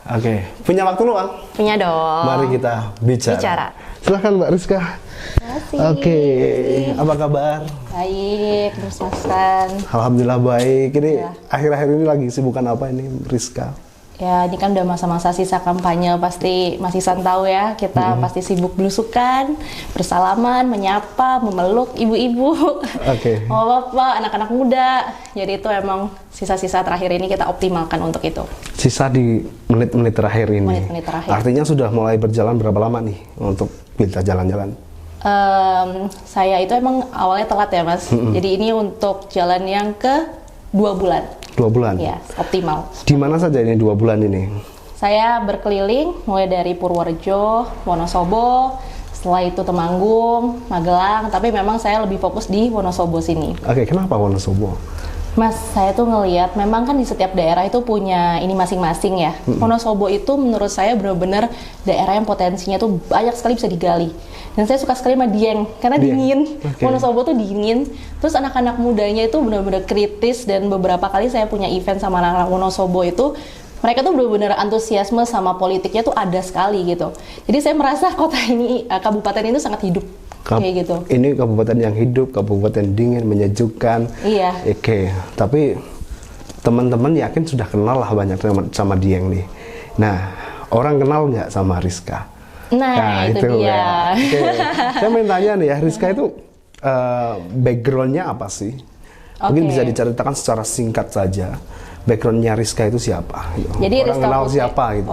Oke, punya waktu luang? Punya dong. Mari kita bicara. Silahkan Mbak Rizka. Makasih. Oke, apa kabar? Baik, Mas Hasan. Alhamdulillah baik. Ini Ya. akhir-akhir ini lagi sibukan apa ini Rizka? Ya, ini kan udah masa-masa sisa kampanye, pasti Mas Ihsan tahu ya, kita pasti sibuk belusukan, bersalaman, menyapa, memeluk ibu-ibu, Oke. bapak-bapak, anak-anak muda. Jadi itu emang sisa-sisa terakhir ini kita optimalkan untuk itu. Sisa di menit-menit terakhir ini. Menit-menit terakhir. Artinya sudah mulai berjalan berapa lama nih untuk kita jalan-jalan? Saya itu emang awalnya telat ya Mas, jadi ini untuk jalan yang ke 2 bulan. 2 bulan? Ya, optimal. Di mana saja ini 2 bulan ini? Saya berkeliling mulai dari Purworejo, Wonosobo, setelah itu Temanggung, Magelang, tapi memang saya lebih fokus di Wonosobo sini. Oke, kenapa Wonosobo? Mas, saya tuh ngelihat memang kan di setiap daerah itu punya ini masing-masing ya. Wonosobo itu menurut saya benar-benar daerah yang potensinya tuh banyak sekali bisa digali. Dan saya suka sekali sama Dieng, karena Dieng. dingin. Oke. Wonosobo tuh dingin. Terus anak-anak mudanya itu benar-benar kritis, dan beberapa kali saya punya event sama anak-anak Wonosobo itu, mereka tuh benar-benar antusiasme sama politiknya tuh ada sekali gitu. Jadi saya merasa kota ini, kabupaten ini tuh sangat hidup. Kayak gitu. Ini kabupaten yang hidup, kabupaten dingin, menyejukkan. Iya. Oke, tapi teman-teman yakin sudah kenal lah banyak sama Dieng nih. Nah, orang kenal nggak sama Rizka? Nah, itu dia. Ya. Oke, saya mau tanya nih ya, Rizka itu backgroundnya apa sih? Mungkin Oke. bisa diceritakan secara singkat saja. Backgroundnya Rizka itu siapa? Jadi orang Rizka kenal Putri, siapa gitu?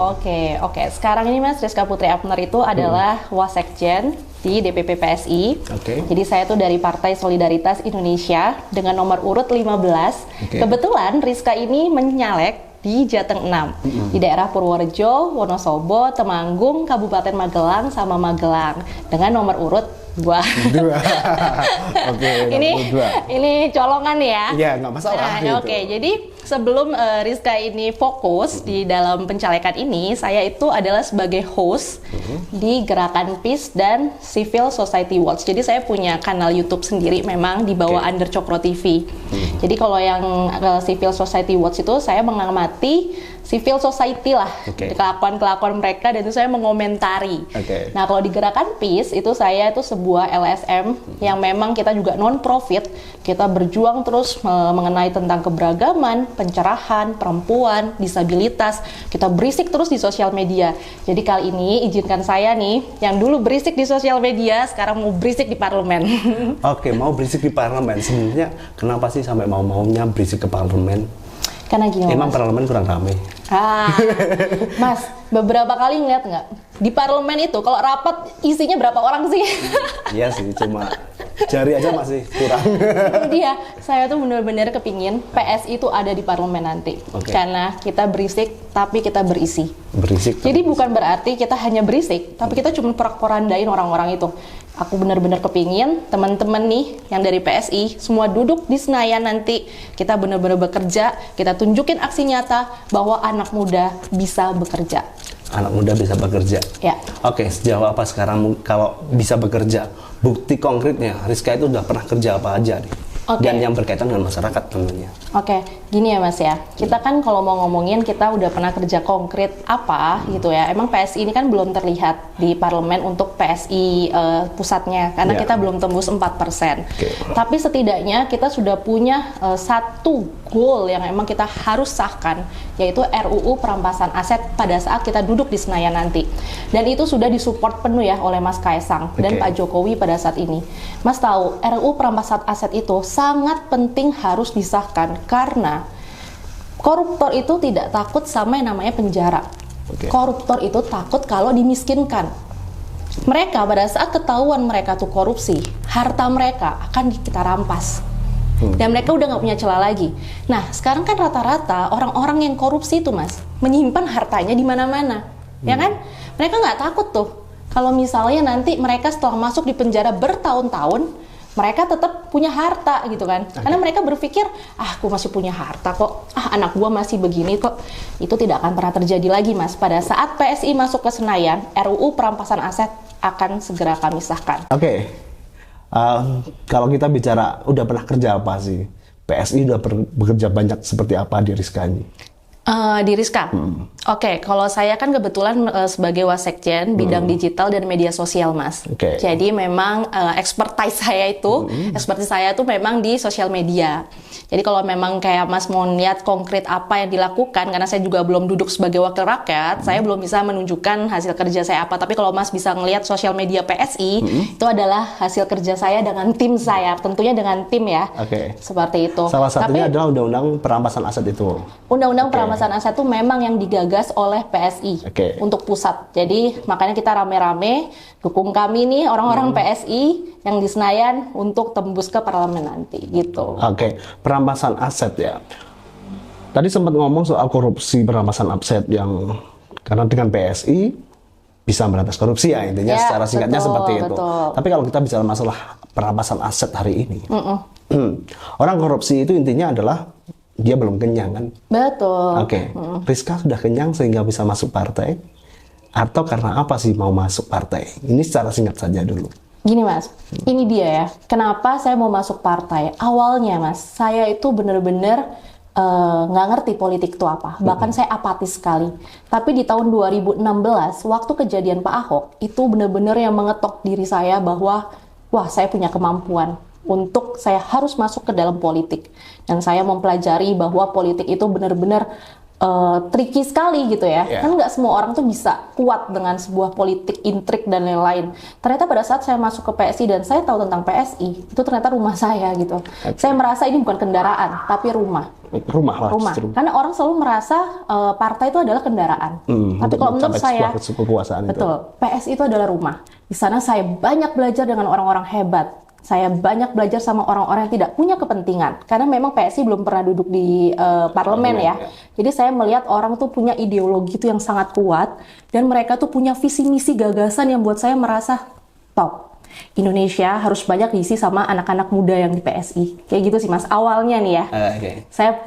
Oke. Sekarang ini Mas, Rizka Putri Abner itu adalah Wasekjen di DPP PSI. Oke. Jadi saya tuh dari Partai Solidaritas Indonesia dengan nomor urut 15. Oke. Kebetulan Rizka ini menyalek di Jateng 6 di daerah Purworejo, Wonosobo, Temanggung, Kabupaten Magelang sama Magelang dengan nomor urut 2. 2. Oke, ini colongan ya. Iya, nggak masalah. Nah, gitu. Oke, jadi sebelum Rizka ini fokus di dalam pencalekan ini, saya itu adalah sebagai host di Gerakan Peace dan Civil Society Watch. Jadi saya punya kanal YouTube sendiri, memang di bawah Under Cokro TV. Jadi kalau yang Civil Society Watch itu saya mengamati civil society lah, kelakuan-kelakuan mereka, dan itu saya mengomentari. Oke. Nah, kalau di Gerakan Peace itu saya itu sebuah LSM yang memang kita juga non-profit, kita berjuang terus mengenai tentang keberagaman, pencerahan, perempuan, disabilitas, kita berisik terus di sosial media. Jadi kali ini izinkan saya nih, yang dulu berisik di sosial media, sekarang mau berisik di parlemen. Oke, mau berisik di parlemen. Sebenarnya kenapa sih sampai mau-maunya berisik ke parlemen? Karena gini Emang Mas. parlemen kurang ramai. Mas, beberapa kali ngeliat nggak? Di parlemen itu, kalau rapat isinya berapa orang sih? Iya sih, cuma jari aja masih kurang. Itu dia, saya tuh bener-bener kepingin PSI itu ada di parlemen nanti. Oke. Karena kita berisik, tapi kita berisi. Berisik. Jadi bukan berarti kita hanya berisik, tapi kita cuma porak-porandain orang-orang itu. Aku benar-benar kepingin teman-teman nih yang dari PSI semua duduk di Senayan nanti, kita benar-benar bekerja, kita tunjukin aksi nyata bahwa anak muda bisa bekerja. Anak muda bisa bekerja. Ya. Oke, sejauh apa sekarang kalau bisa bekerja? Bukti konkretnya, Rizka itu udah pernah kerja apa aja nih? Oke. Dan yang berkaitan dengan masyarakat tentunya. Oke, gini ya Mas ya. Kita kan kalau mau ngomongin kita udah pernah kerja konkret apa gitu ya. Emang PSI ini kan belum terlihat di parlemen untuk PSI pusatnya karena Ya. kita belum tembus 4%. Oke. Tapi setidaknya kita sudah punya satu goal yang emang kita harus sahkan, yaitu RUU perampasan aset pada saat kita duduk di Senayan nanti. Dan itu sudah disupport penuh ya oleh Mas Kaisang dan Oke. Pak Jokowi pada saat ini. Mas tahu, RUU perampasan aset itu sangat penting harus disahkan karena koruptor itu tidak takut sama yang namanya penjara. Oke. Koruptor itu takut kalau dimiskinkan. Mereka pada saat ketahuan mereka tuh korupsi, harta mereka akan kita rampas. Dan mereka udah nggak punya celah lagi. Nah, sekarang kan rata-rata orang-orang yang korupsi itu Mas, menyimpan hartanya di mana-mana. Ya kan? Mereka nggak takut tuh. Kalau misalnya nanti mereka setelah masuk di penjara bertahun-tahun, mereka tetap punya harta gitu kan. Karena mereka berpikir, aku masih punya harta kok, anak gua masih begini kok. Itu tidak akan pernah terjadi lagi Mas. Pada saat PSI masuk ke Senayan, RUU perampasan aset akan segera kami sahkan. Oke. Kalau kita bicara udah pernah kerja apa sih? PSI udah bekerja banyak seperti apa di Rizka ini? Di Rizka. Oke, kalau saya kan kebetulan sebagai Wasekjen bidang digital dan media sosial, Mas. Jadi memang expertise saya itu memang di sosial media. Jadi kalau memang kayak Mas mau lihat konkret apa yang dilakukan, karena saya juga belum duduk sebagai wakil rakyat, saya belum bisa menunjukkan hasil kerja saya apa. Tapi kalau Mas bisa ngelihat sosial media PSI, itu adalah hasil kerja saya dengan tim saya, tentunya dengan tim ya. Seperti itu. Salah satunya adalah undang-undang perampasan aset itu. Undang-undang perampasan aset itu memang yang digagas oleh PSI untuk pusat. Jadi makanya kita rame-rame dukung kami nih orang-orang PSI yang di Senayan untuk tembus ke parlemen nanti gitu. Perampasan aset ya. Tadi sempat ngomong soal korupsi perampasan aset yang karena dengan PSI bisa memberantas korupsi ya intinya secara singkatnya seperti itu. Tapi kalau kita bicara masalah perampasan aset hari ini, orang korupsi itu intinya adalah dia belum kenyang kan? Betul. Rizka sudah kenyang sehingga bisa masuk partai? Atau karena apa sih mau masuk partai? Ini secara singkat saja dulu. Gini Mas, ini dia ya. Kenapa saya mau masuk partai? Awalnya Mas, saya itu bener-bener nggak ngerti politik itu apa. Bahkan saya apatis sekali. Tapi di tahun 2016, waktu kejadian Pak Ahok, itu bener-bener yang mengetok diri saya bahwa, wah saya punya kemampuan untuk saya harus masuk ke dalam politik. Dan saya mempelajari bahwa politik itu benar-benar tricky sekali gitu ya. Kan nggak semua orang tuh bisa kuat dengan sebuah politik, intrik dan lain-lain. Ternyata pada saat saya masuk ke PSI dan saya tahu tentang PSI, itu ternyata rumah saya gitu. Saya merasa ini bukan kendaraan, tapi rumah. Rumah. Karena orang selalu merasa partai itu adalah kendaraan. Tapi kalau menurut saya, betul, PSI itu adalah rumah. Di sana saya banyak belajar dengan orang-orang hebat. Saya banyak belajar sama orang-orang yang tidak punya kepentingan. Karena memang PSI belum pernah duduk di parlemen ya. Jadi saya melihat orang tuh punya ideologi itu yang sangat kuat. Dan mereka tuh punya visi misi gagasan yang buat saya merasa top. Indonesia harus banyak diisi sama anak-anak muda yang di PSI. Kayak gitu sih Mas, awalnya nih ya.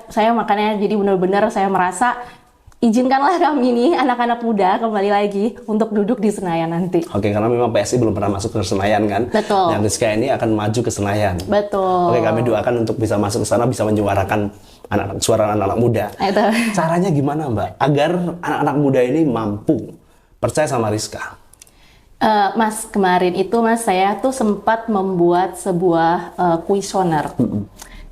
Saya makanya jadi benar-benar saya merasa izinkanlah kami nih anak-anak muda kembali lagi untuk duduk di Senayan nanti. Karena memang PSI belum pernah masuk ke Senayan kan. Betul. Dan Rizka ini akan maju ke Senayan. Betul. Kami doakan untuk bisa masuk ke sana, bisa menyuarakan suara anak-anak muda. Itu. Caranya gimana Mbak? Agar anak-anak muda ini mampu percaya sama Rizka. Mas, kemarin itu Mas, saya tuh sempat membuat sebuah kuesioner.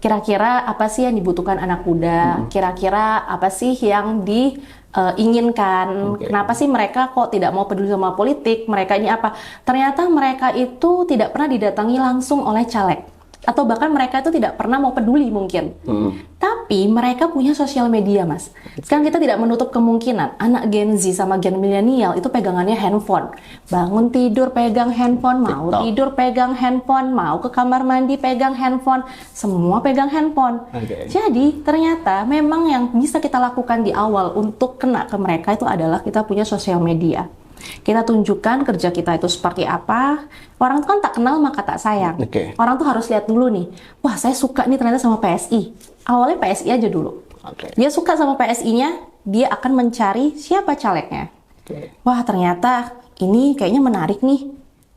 Kira-kira apa sih yang dibutuhkan anak muda? Kira-kira apa sih yang diinginkan? Kenapa sih mereka kok tidak mau peduli sama politik? Mereka ini apa? Ternyata mereka itu tidak pernah didatangi langsung oleh caleg. Atau bahkan mereka itu tidak pernah mau peduli mungkin. Tapi mereka punya sosial media Mas. Sekarang kita tidak menutup kemungkinan anak Gen Z sama Gen milenial itu pegangannya handphone. Bangun tidur pegang handphone, mau tidur pegang handphone, mau ke kamar mandi pegang handphone, semua pegang handphone. Jadi ternyata memang yang bisa kita lakukan di awal untuk kena ke mereka itu adalah kita punya sosial media. Kita tunjukkan kerja kita itu seperti apa. Orang tuh kan tak kenal maka tak sayang. Orang tuh harus lihat dulu nih. Wah saya suka nih ternyata sama PSI. Awalnya PSI aja dulu. Dia suka sama PSI-nya, dia akan mencari siapa calegnya. Wah ternyata ini kayaknya menarik nih.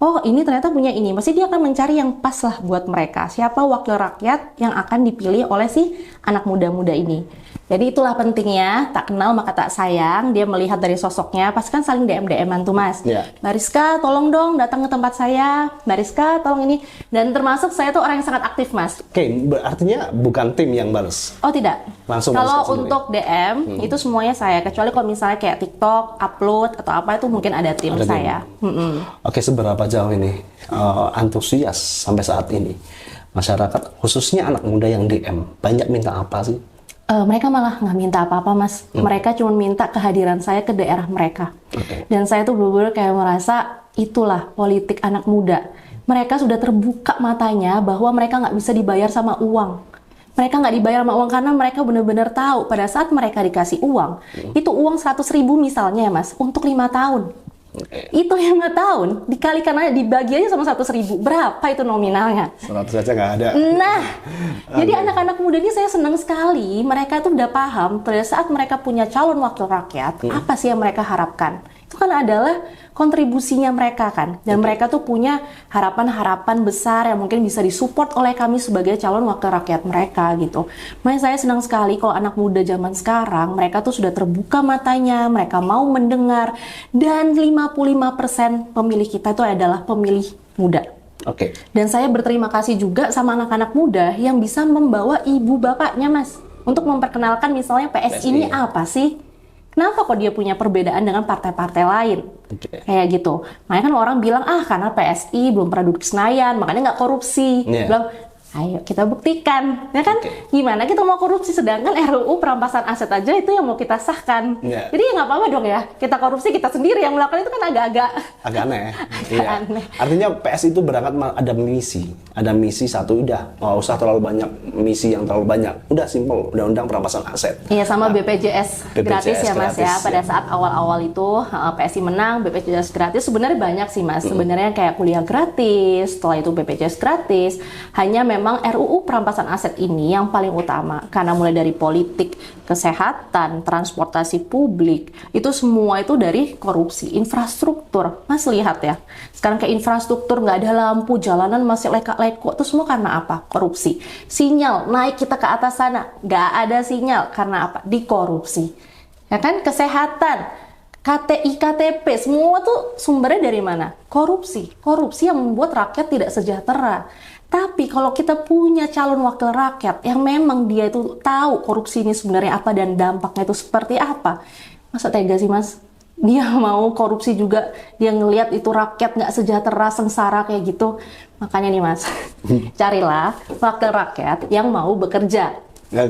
Oh ini ternyata punya ini. Pasti dia akan mencari yang pas lah buat mereka. Siapa wakil rakyat yang akan dipilih oleh si anak muda-muda ini. Jadi itulah pentingnya, tak kenal maka tak sayang. Dia melihat dari sosoknya, pasti kan saling DM-DM-an tuh Mas. Mbak Rizka tolong dong datang ke tempat saya, Mbak Rizka tolong ini. Dan termasuk saya tuh orang yang sangat aktif Mas. Artinya bukan tim yang balas? Oh tidak. Langsung kalau untuk DM, itu semuanya saya. Kecuali kalau misalnya kayak TikTok, upload, atau apa itu mungkin ada tim saya. Seberapa jauh ini antusias sampai saat ini? Masyarakat, khususnya anak muda yang DM, banyak minta apa sih? Mereka malah nggak minta apa-apa Mas. Mereka cuma minta kehadiran saya ke daerah mereka. Dan saya tuh bener-bener kayak merasa itulah politik anak muda. Mereka sudah terbuka matanya bahwa mereka nggak bisa dibayar sama uang. Mereka nggak dibayar sama uang karena mereka benar-benar tahu pada saat mereka dikasih uang, itu uang 100.000 misalnya ya Mas, untuk 5 tahun. Itu 5 tahun dikalikan aja, dibagi aja sama 100.000, berapa itu nominalnya? 100 aja nggak ada. Nah, jadi anak-anak muda ini saya senang sekali. Mereka tuh udah paham pada saat mereka punya calon wakil rakyat, apa sih yang mereka harapkan. itu kan adalah kontribusinya mereka kan. Dan mereka tuh punya harapan-harapan besar yang mungkin bisa disupport oleh kami sebagai calon wakil rakyat mereka gitu. Makanya saya senang sekali kalau anak muda zaman sekarang, mereka tuh sudah terbuka matanya, mereka mau mendengar, dan 55% pemilih kita itu adalah pemilih muda. Oke. Dan saya berterima kasih juga sama anak-anak muda yang bisa membawa ibu bapaknya, Mas, untuk memperkenalkan misalnya PSI ini apa sih? Kenapa kok dia punya perbedaan dengan partai-partai lain? Kayak gitu. Makanya kan orang bilang, karena PSI belum pernah duduk Senayan, makanya nggak korupsi. Bilang, ayo kita buktikan. Ya kan, gimana kita mau korupsi sedangkan RUU perampasan aset aja itu yang mau kita sahkan. Jadi ya nggak apa-apa dong ya, kita korupsi kita sendiri yang melakukan itu kan agak aneh. Aneh. Artinya PSI itu berangkat ada misi satu, udah nggak usah terlalu banyak misi yang terlalu banyak, udah simpel, undang-undang perampasan aset. Iya, sama BPJS gratis ya Mas ya. Pada saat awal-awal itu PSI menang, BPJS gratis sebenarnya banyak sih Mas. Sebenarnya kayak kuliah gratis, setelah itu BPJS gratis. Hanya memang RUU perampasan aset ini yang paling utama karena mulai dari politik, kesehatan, transportasi publik, itu semua itu dari korupsi. Infrastruktur, Mas lihat ya, sekarang ke infrastruktur nggak ada lampu, jalanan masih leka-leko, itu semua karena apa? Korupsi. Sinyal, naik kita ke atas sana, nggak ada sinyal, karena apa? Dikorupsi. Ya kan? Kesehatan, KTI, KTP, semua tuh sumbernya dari mana? Korupsi. Korupsi yang membuat rakyat tidak sejahtera. Tapi kalau kita punya calon wakil rakyat yang memang dia itu tahu korupsi ini sebenarnya apa dan dampaknya itu seperti apa, masa tega sih Mas? Dia mau korupsi juga, dia ngelihat itu rakyat nggak sejahtera, sengsara kayak gitu. Makanya nih Mas, carilah wakil rakyat yang mau bekerja.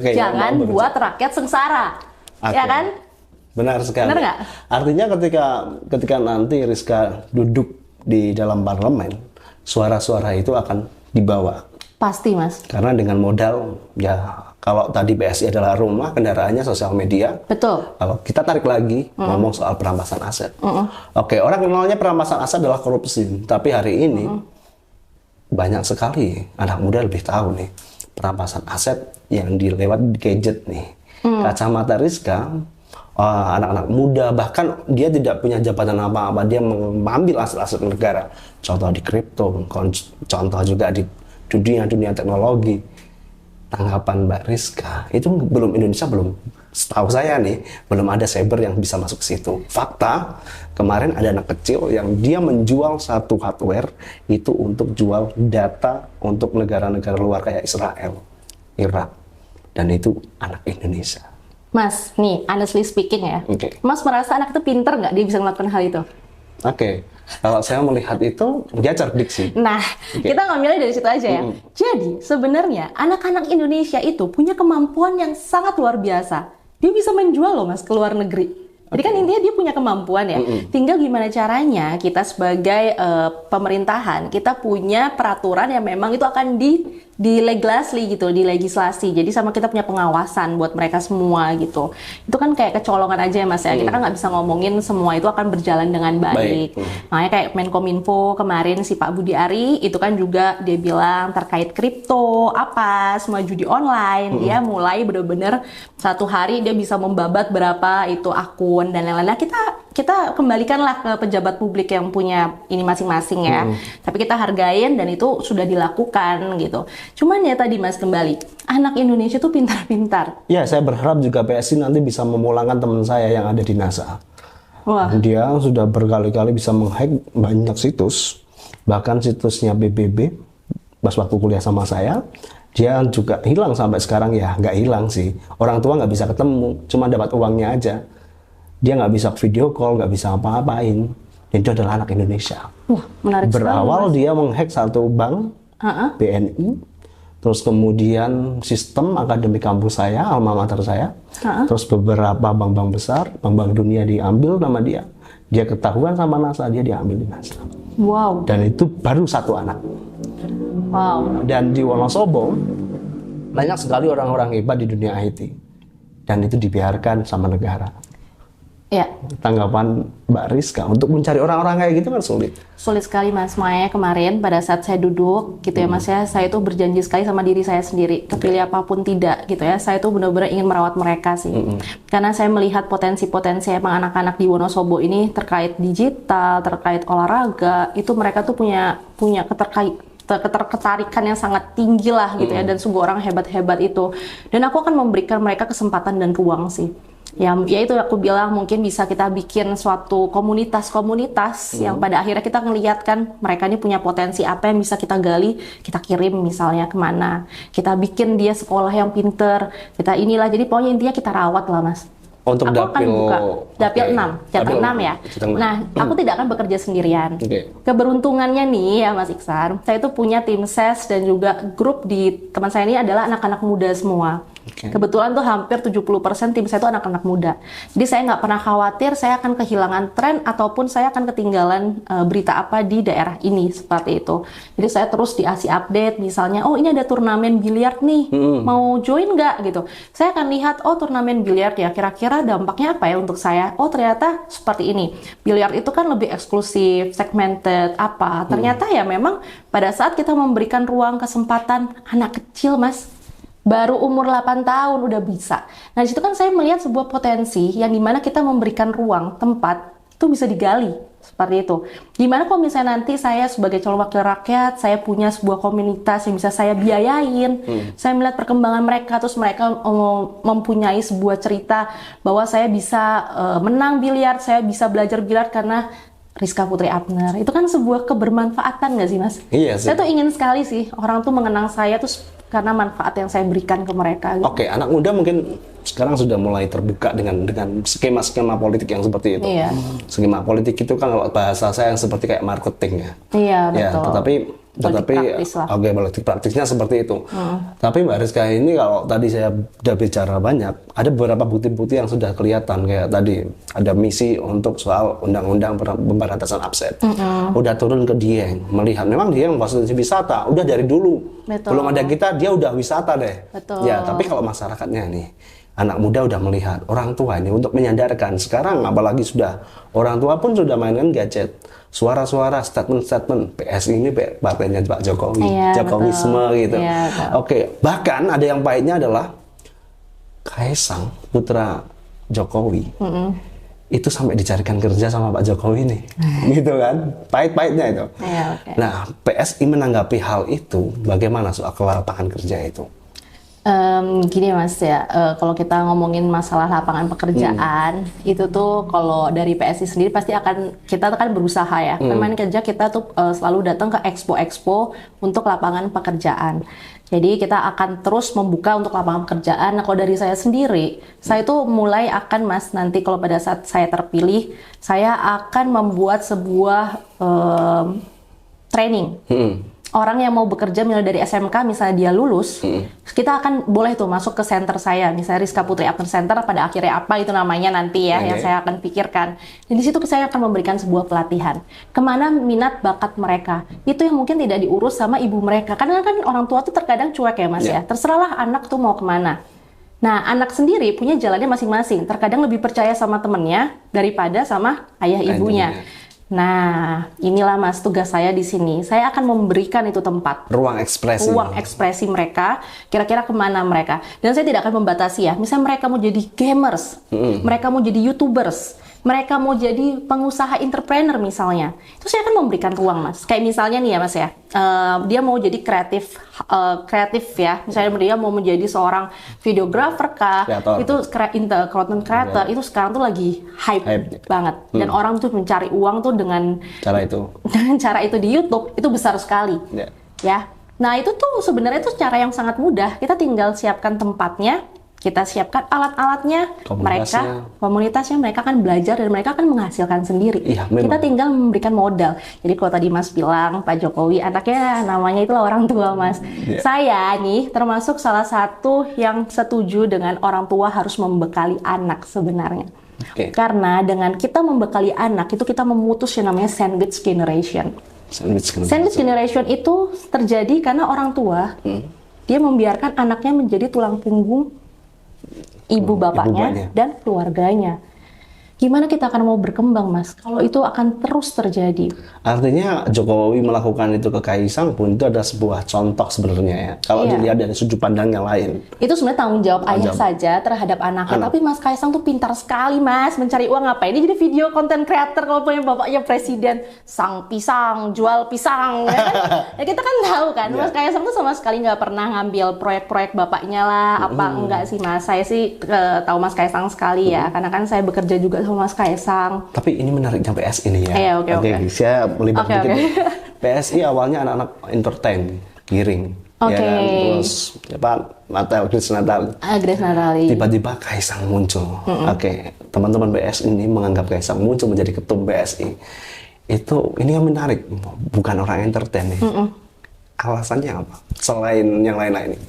Jangan buat rakyat sengsara, ya kan? Benar sekali. Benar nggak? Artinya ketika nanti Rizka duduk di dalam parlemen, suara-suara itu akan dibawa. Pasti Mas. Karena dengan modal, ya kalau tadi PSI adalah rumah, kendaraannya sosial media. Betul. Kalau kita tarik lagi, ngomong soal perampasan aset. Oke, orang kenalnya perampasan aset adalah korupsi. Tapi hari ini, banyak sekali anak muda lebih tahu nih, perampasan aset yang dilewat gadget nih. Kacamata Rizka, anak-anak muda, bahkan dia tidak punya jabatan apa-apa, dia mengambil aset-aset negara. Contoh di kripto, contoh juga di dunia teknologi. Tanggapan Mbak Rizka, itu Indonesia belum, setahu saya nih, belum ada cyber yang bisa masuk ke situ. Fakta, kemarin ada anak kecil yang dia menjual satu hardware itu untuk jual data untuk negara-negara luar kayak Israel, Irak, dan itu anak Indonesia. Mas, nih, honestly speaking ya, Mas merasa anak itu pinter nggak dia bisa melakukan hal itu? Kalau saya melihat itu, dia cerdik sih. Nah, kita ngambilnya dari situ aja ya. Jadi, sebenarnya anak-anak Indonesia itu punya kemampuan yang sangat luar biasa. Dia bisa menjual loh Mas ke luar negeri. Jadi kan intinya dia punya kemampuan ya. Tinggal gimana caranya kita sebagai pemerintahan, kita punya peraturan yang memang itu akan dilegislasi gitu, dilegislasi. Jadi sama kita punya pengawasan buat mereka semua gitu. Itu kan kayak kecolongan aja ya Mas ya. Kita kan nggak bisa ngomongin semua itu akan berjalan dengan baik. Makanya kayak Menkominfo kemarin si Pak Budi Ari itu kan juga dia bilang terkait kripto, apa semua judi online, dia mulai bener-bener satu hari dia bisa membabat berapa itu akun dan lain-lain. Kita kembalikanlah ke pejabat publik yang punya ini masing-masing ya. Tapi kita hargain dan itu sudah dilakukan gitu. Cuman ya tadi Mas kembali, anak Indonesia tuh pintar-pintar. Ya, saya berharap juga PSI nanti bisa memulangkan teman saya yang ada di NASA. Wah. Dia sudah berkali-kali bisa menghack banyak situs, bahkan situsnya BBB. Pas waktu kuliah sama saya, dia juga hilang sampai sekarang ya, nggak hilang sih. Orang tua nggak bisa ketemu, cuma dapat uangnya aja. Dia nggak bisa video call, nggak bisa apa-apain. Dan itu adalah anak Indonesia. Wah, menarik Berawal sekali, dia menghack satu bank, BNI, terus kemudian sistem akademik kampus saya, alma mater saya, terus beberapa bank-bank besar, bank-bank dunia diambil nama dia. Dia ketahuan sama NASA, dia diambil di NASA. Wow. Dan itu baru satu anak. Wow. Dan di Wonosobo, banyak sekali orang-orang hebat di dunia IT. Dan itu dibiarkan sama negara. Ya. Tanggapan Mbak Rizka untuk mencari orang-orang kayak gitu kan sulit. Sulit sekali Mas. Makanya kemarin pada saat saya duduk gitu ya Mas ya, saya itu berjanji sekali sama diri saya sendiri, terpilih apapun tidak gitu ya, saya itu benar-benar ingin merawat mereka sih. Karena saya melihat potensi-potensi emang anak-anak di Wonosobo ini terkait digital, terkait olahraga, itu mereka tuh punya ketertarikan yang sangat tinggi lah gitu ya, dan sungguh orang hebat-hebat itu. Dan aku akan memberikan mereka kesempatan dan ruang sih. Ya itu aku bilang mungkin bisa kita bikin suatu komunitas-komunitas yang pada akhirnya kita ngelihat kan mereka ini punya potensi apa yang bisa kita gali, kita kirim misalnya kemana, kita bikin dia sekolah yang pinter, kita inilah, jadi pokoknya intinya kita rawat lah Mas. Untuk Aku akan buka dapil 6, chapter 6 ya. Nah, aku tidak akan bekerja sendirian. Keberuntungannya nih ya Mas Iksan, saya itu punya tim ses dan juga grup di teman saya ini adalah anak-anak muda semua. Kebetulan tuh hampir 70% tim saya itu anak-anak muda. Jadi saya nggak pernah khawatir saya akan kehilangan tren ataupun saya akan ketinggalan berita apa di daerah ini, seperti itu. Jadi saya terus dikasih update, misalnya, oh ini ada turnamen biliar nih, mau join nggak gitu. Saya akan lihat, oh turnamen biliar ya, kira-kira dampaknya apa ya untuk saya. Oh ternyata seperti ini. Biliar itu kan lebih eksklusif, segmented, apa. Ternyata ya memang pada saat kita memberikan ruang kesempatan anak kecil Mas, baru umur 8 tahun udah bisa. Nah disitu kan saya melihat sebuah potensi yang dimana kita memberikan ruang, tempat, itu bisa digali. Seperti itu. Gimana kalau misalnya nanti saya sebagai calon wakil rakyat, saya punya sebuah komunitas yang bisa saya biayain, saya melihat perkembangan mereka, terus mereka mempunyai sebuah cerita bahwa saya bisa menang biliar, saya bisa belajar biliar karena Rizka Putri Abner. Itu kan sebuah kebermanfaatan nggak sih Mas? Iya sih. Saya tuh ingin sekali sih orang tuh mengenang saya tuh karena manfaat yang saya berikan ke mereka. Gitu. Oke, anak muda mungkin sekarang sudah mulai terbuka dengan skema-skema politik yang seperti itu. Iya. Skema politik itu kan kalau bahasa saya yang seperti kayak marketing ya. Iya, Ya, betul. tetapi praktis lah. oke, politik praktisnya seperti itu. Tapi Mbak Rizka ini kalau tadi saya udah bicara banyak, ada beberapa bukti-bukti yang sudah kelihatan kayak tadi ada misi untuk soal undang-undang pemberantasan upset. Udah turun ke Dieng, melihat memang Dieng fasilitas wisata udah dari dulu. Betul. Belum ada kita dia udah wisata deh. Betul. Ya, tapi kalau masyarakatnya nih anak muda udah melihat orang tua ini untuk menyadarkan sekarang, apalagi sudah orang tua pun sudah mainkan gadget, suara-suara, statement-statement PSI ini partainya Pak Jokowi, iya, Jokowisme betul. gitu. Iya, betul. Oke, bahkan ada yang pahitnya adalah Kaisang putra Jokowi itu sampai dicarikan kerja sama Pak Jokowi nih, gitu kan? Pahit-pahitnya itu. Iya, oke. Nah, PSI menanggapi hal itu, bagaimana soal lapangan kerja itu? Gini Mas ya, kalau kita ngomongin masalah lapangan pekerjaan, itu tuh kalau dari PSI sendiri pasti kita kan berusaha ya. Memang kerja kita tuh selalu datang ke expo-expo untuk lapangan pekerjaan. Jadi kita akan terus membuka untuk lapangan pekerjaan. Nah kalau dari saya sendiri, saya tuh mulai akan Mas, nanti kalau pada saat saya terpilih, saya akan membuat sebuah training. Orang yang mau bekerja misalnya dari SMK, misalnya dia lulus, kita akan boleh tuh masuk ke center saya, misalnya Rizka Putri Abner Center, pada akhirnya apa itu namanya nanti ya, yang saya akan pikirkan. Dan di situ saya akan memberikan sebuah pelatihan, kemana minat bakat mereka, itu yang mungkin tidak diurus sama ibu mereka, karena kan orang tua tuh terkadang cuek ya Mas ya, terserahlah anak tuh mau kemana. Nah, anak sendiri punya jalannya masing-masing, terkadang lebih percaya sama temennya daripada sama ayah ibunya. Nah, inilah Mas tugas saya di sini. Saya akan memberikan itu tempat. Ruang ekspresi mereka, kira-kira kemana mereka. Dan saya tidak akan membatasi ya. Misalnya mereka mau jadi gamers, mereka mau jadi YouTubers, mereka mau jadi pengusaha entrepreneur misalnya. Itu saya akan memberikan ruang Mas. Kayak misalnya nih ya Mas ya, dia mau jadi kreatif ya. Misalnya dia mau menjadi seorang videographer kah, itu content creator, itu sekarang tuh lagi hype banget. Dan orang tuh mencari uang tuh dengan cara itu di YouTube, itu besar sekali. Ya. Nah itu tuh sebenarnya tuh cara yang sangat mudah. Kita tinggal siapkan tempatnya, kita siapkan alat-alatnya, komunitasnya mereka akan belajar dan mereka akan menghasilkan sendiri. Kita tinggal memberikan modal. Jadi kalau tadi Mas bilang Pak Jokowi anaknya namanya itulah orang tua Mas. Saya nih termasuk salah satu yang setuju dengan orang tua harus membekali anak sebenarnya. Karena dengan kita membekali anak itu kita memutus yang namanya sandwich generation. Sandwich generation itu terjadi karena orang tua dia membiarkan anaknya menjadi tulang punggung ibu bapaknya dan keluarganya. Gimana kita akan mau berkembang, Mas? Kalau itu akan terus terjadi. Artinya Jokowi melakukan itu ke Kaisang pun itu ada sebuah contoh sebenarnya ya. Kalau dilihat dari sudut pandang yang lain. Itu sebenarnya tanggung jawab ayah saja terhadap anaknya. Tapi Mas Kaisang tuh pintar sekali, Mas, mencari uang. Ngapain dia jadi video konten creator kalau punya bapaknya presiden, sang pisang, jual pisang, ya kan? Ya kita kan tahu kan, Mas Kaisang tuh sama sekali nggak pernah ngambil proyek-proyek bapaknya lah, enggak sih, Mas. Saya sih tahu Mas Kaisang sekali ya, karena kan saya bekerja juga sama Mas Kaisang. Tapi ini menariknya PSI ini ya. Oke. Saya melibat dikit. PSI awalnya anak-anak entertain, giring. Ya kan? Terus Grace Natali. Tiba-tiba Kaisang muncul. Teman-teman PSI ini menganggap Kaisang muncul menjadi ketum PSI. Ini yang menarik, bukan orang entertain nih. Alasannya apa? Selain yang lain-lain ini.